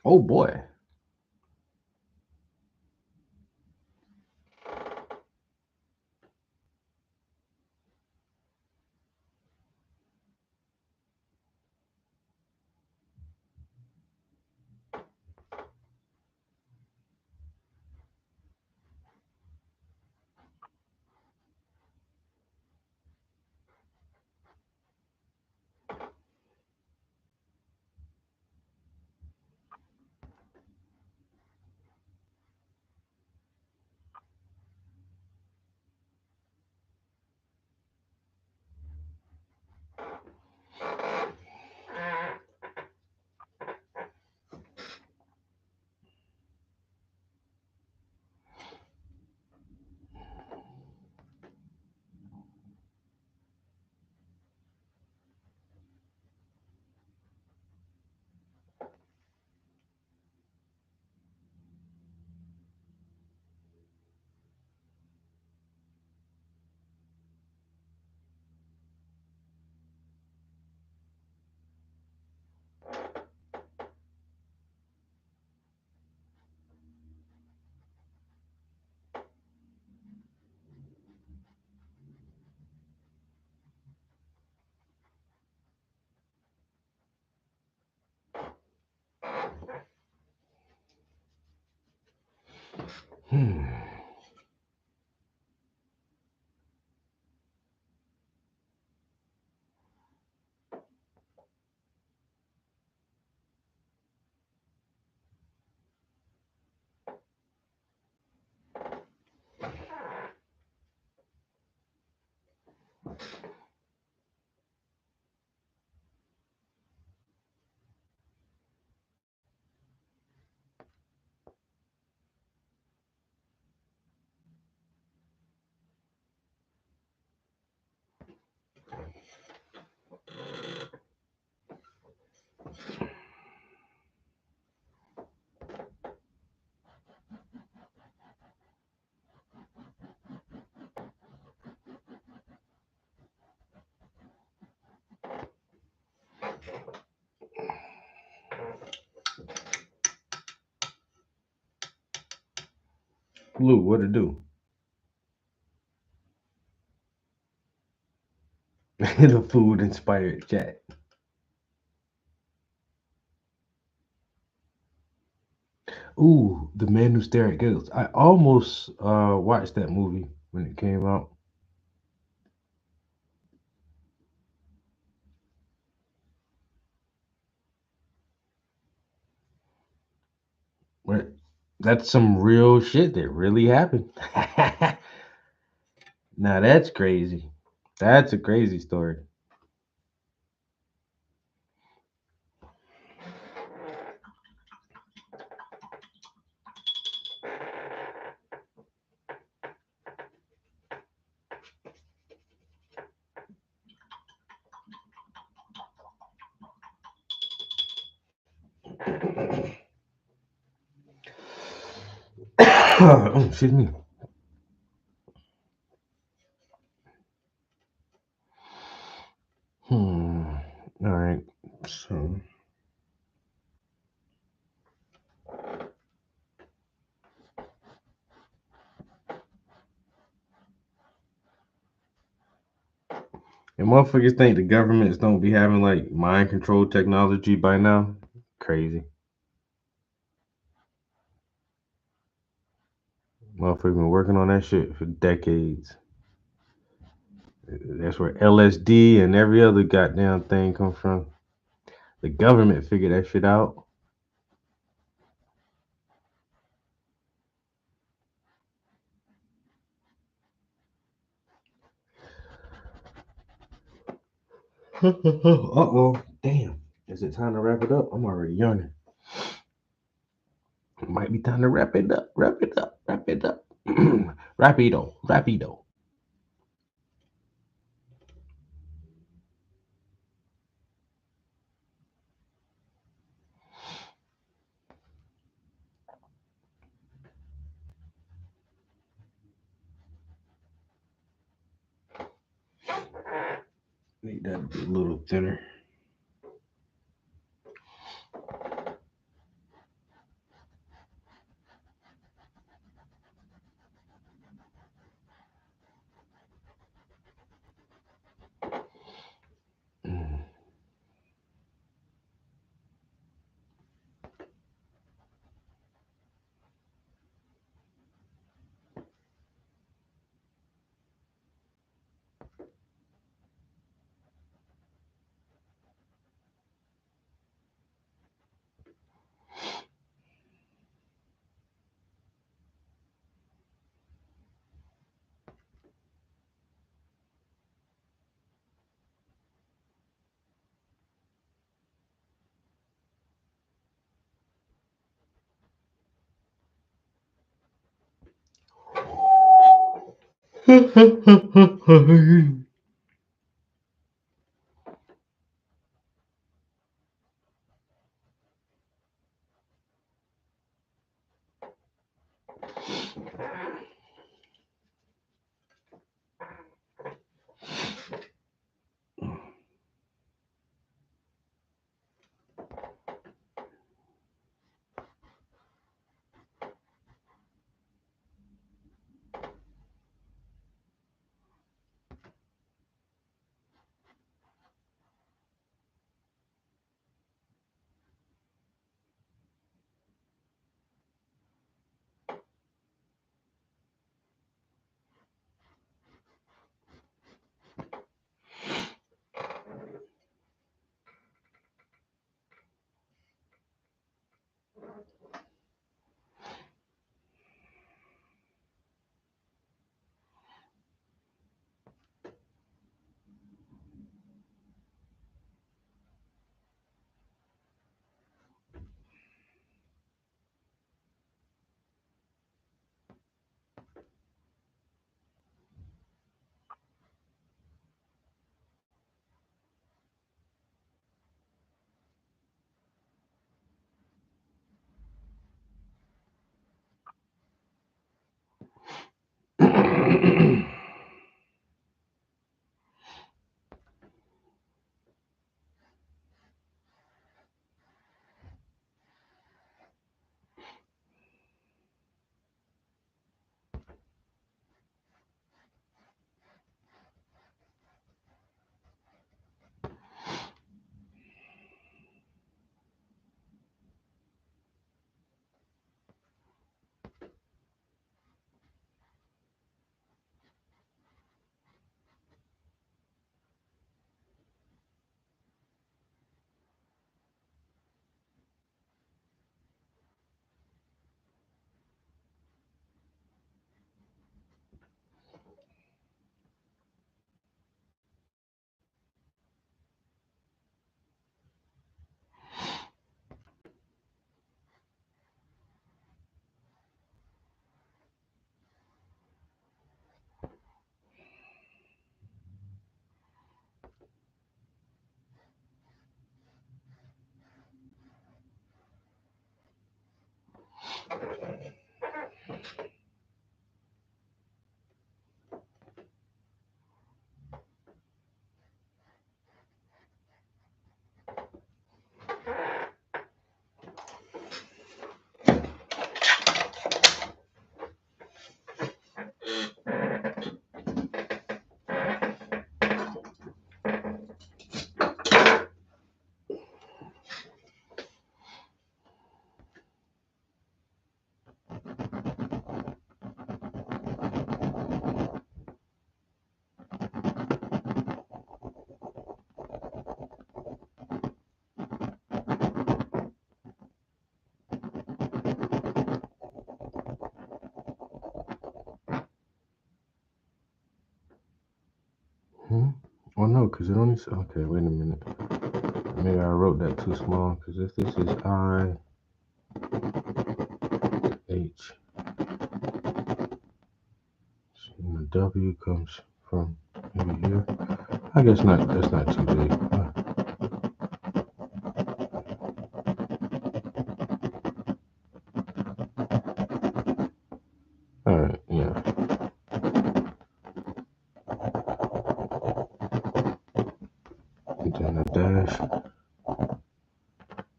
Oh boy. Hmm. Luke, what it do? The food inspired chat. Ooh, The Man Who Stared at Ghosts. I almost watched that movie when it came out. But that's some real shit that really happened. Now that's crazy. That's a crazy story. Oh, excuse me. Hmm. All right. So and motherfuckers think the governments don't be having like mind control technology by now. Crazy. Motherfuckers been working on that shit for decades. That's where LSD and every other goddamn thing come from. The government figured that shit out. Uh-oh. Damn. Is it time to wrap it up? I'm already yawning. It might be time to wrap it up. Wrap it up. Wrap it up. Rapido. Rapido. Need that to be a little thinner. Mm. Oh no, because it only says, okay, wait a minute. Maybe I wrote that too small, because if this is I, H, and the W comes from maybe here. I guess not, that's not too big. Alright, yeah. And then a dash.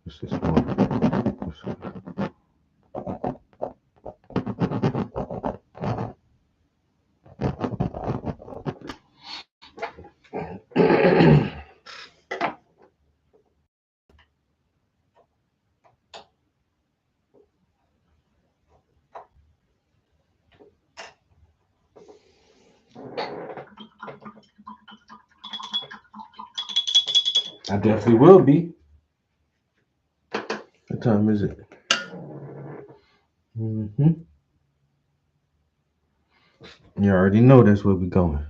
This is more. I definitely will be. What time is it? You already know that's where we're going.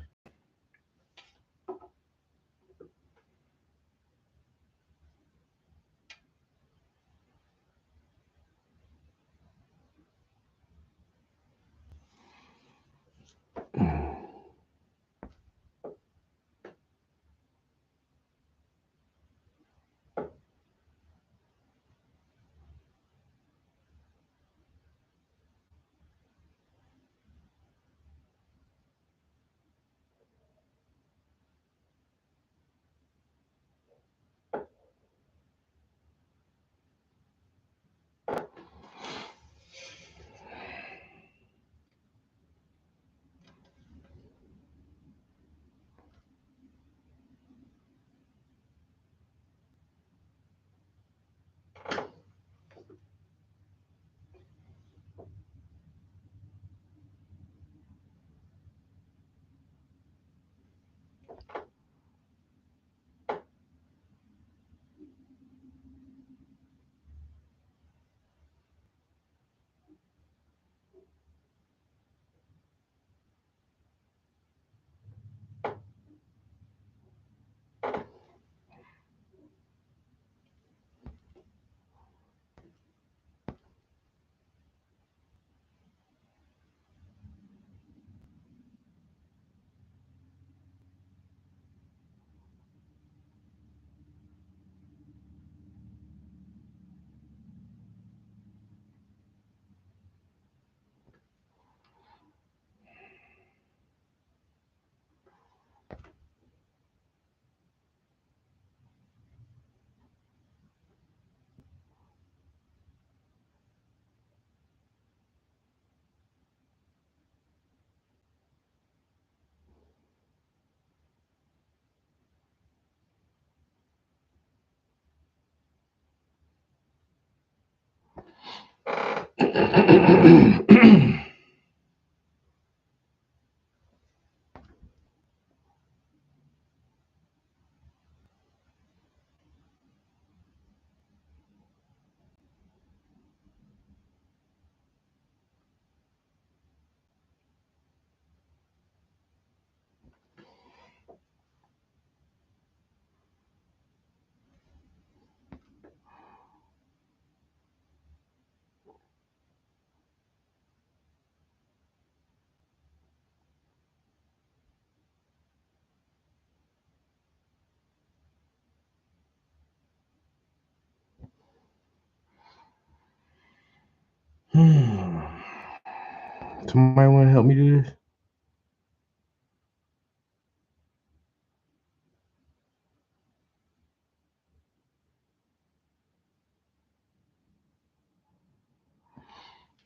Somebody want to help me do this?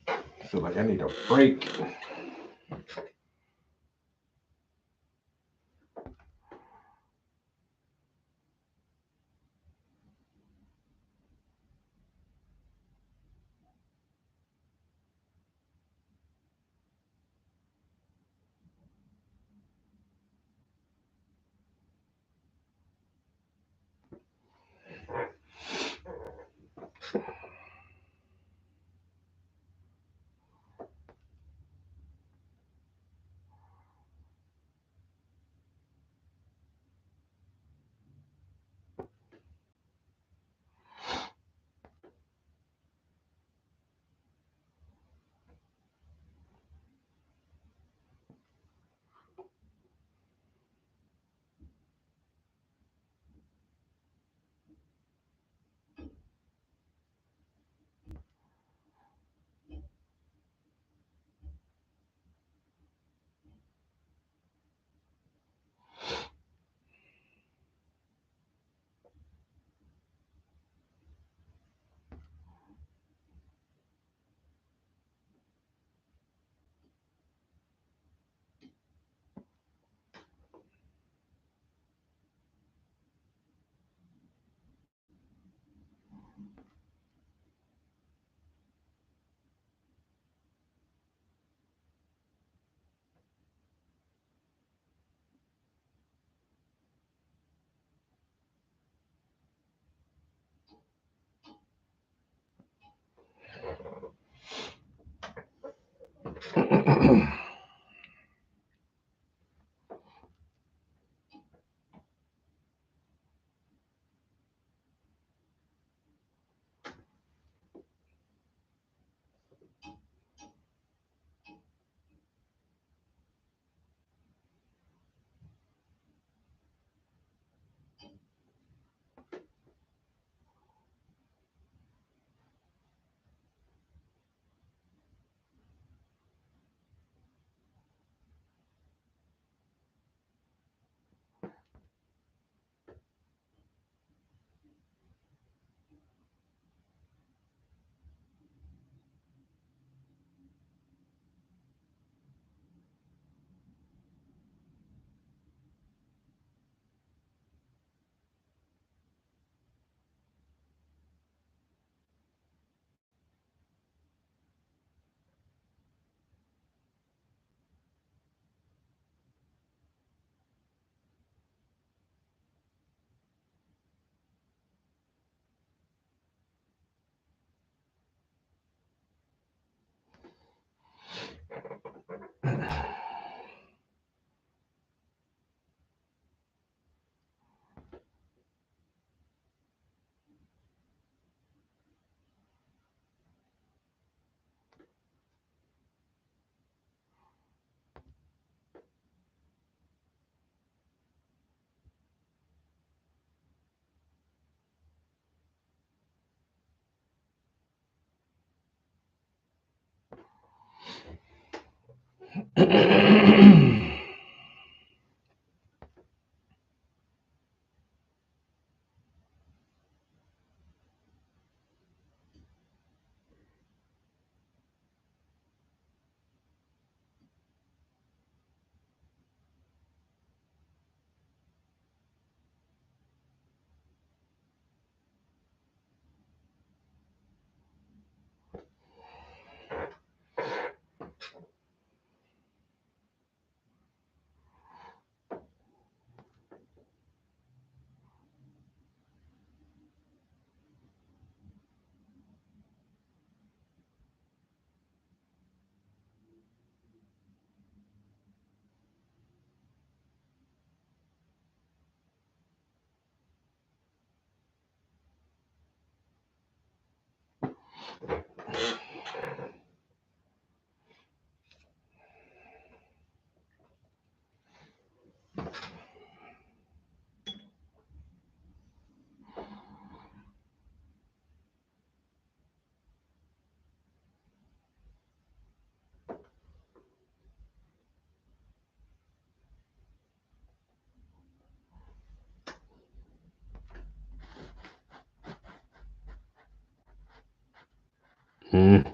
I feel like I need a break. Mm.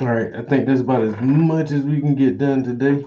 All right, I think that's about as much as we can get done today.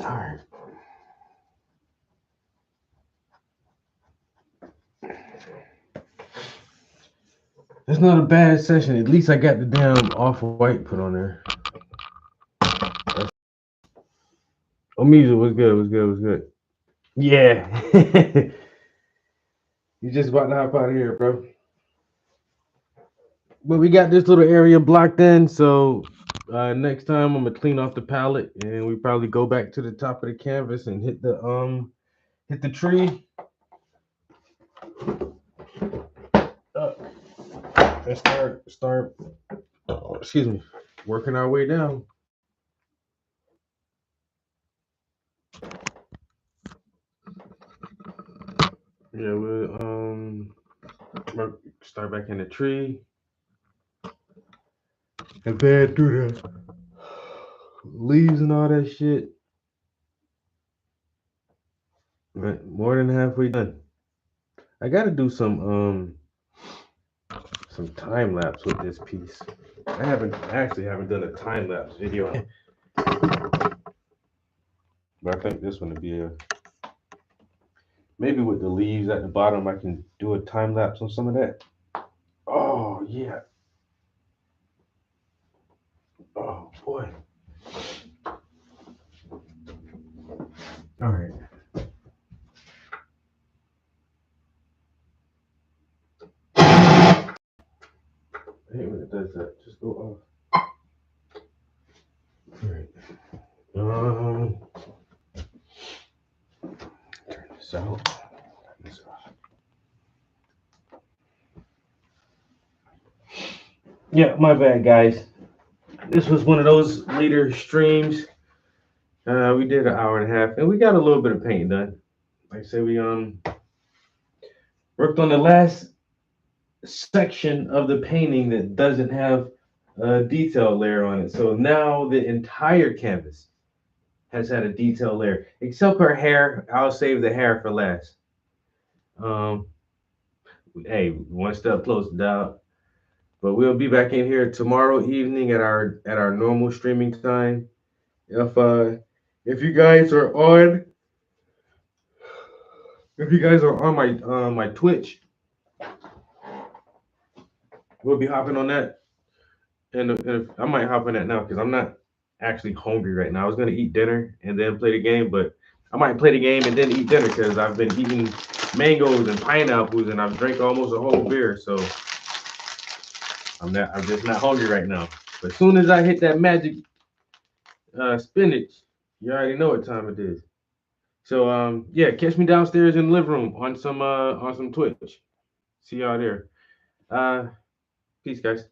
All right. That's not a bad session. At least I got the damn Off-White put on there. Oh, music was good. Yeah. You just about to hop out of here, bro. But we got this little area blocked in, so next time I'm gonna clean off the palette and we probably go back to the top of the canvas and hit the tree. And start excuse me, working our way down. Yeah, we'll start back in the tree and then through the leaves and all that shit. Right, more than halfway done. I gotta do some time lapse with this piece. I actually haven't done a time lapse video, but I think this one would be maybe with the leaves at the bottom. I can do a time lapse on some of that. Oh yeah. Oh boy. All right. I hate when it does that. Just go off. All right. Turn this out. Turn this off. Yeah, my bad, guys. This was one of those later streams. We did an hour and a half, and we got a little bit of paint done. Like I said, we worked on the last section of the painting that doesn't have a detail layer on it. So now the entire canvas has had a detail layer, except her hair. I'll save the hair for last. Hey, one step closer, dog. But we'll be back in here tomorrow evening at our normal streaming time. If you guys are on my my Twitch, we'll be hopping on that. And I might hop on that now because I'm not actually hungry right now. I was gonna eat dinner and then play the game, but I might play the game and then eat dinner because I've been eating mangoes and pineapples and I've drank almost a whole beer, so I'm just not hungry right now. But as soon as I hit that magic spinach, you already know what time it is. So yeah, catch me downstairs in the living room on some Twitch. See y'all there. Peace, guys.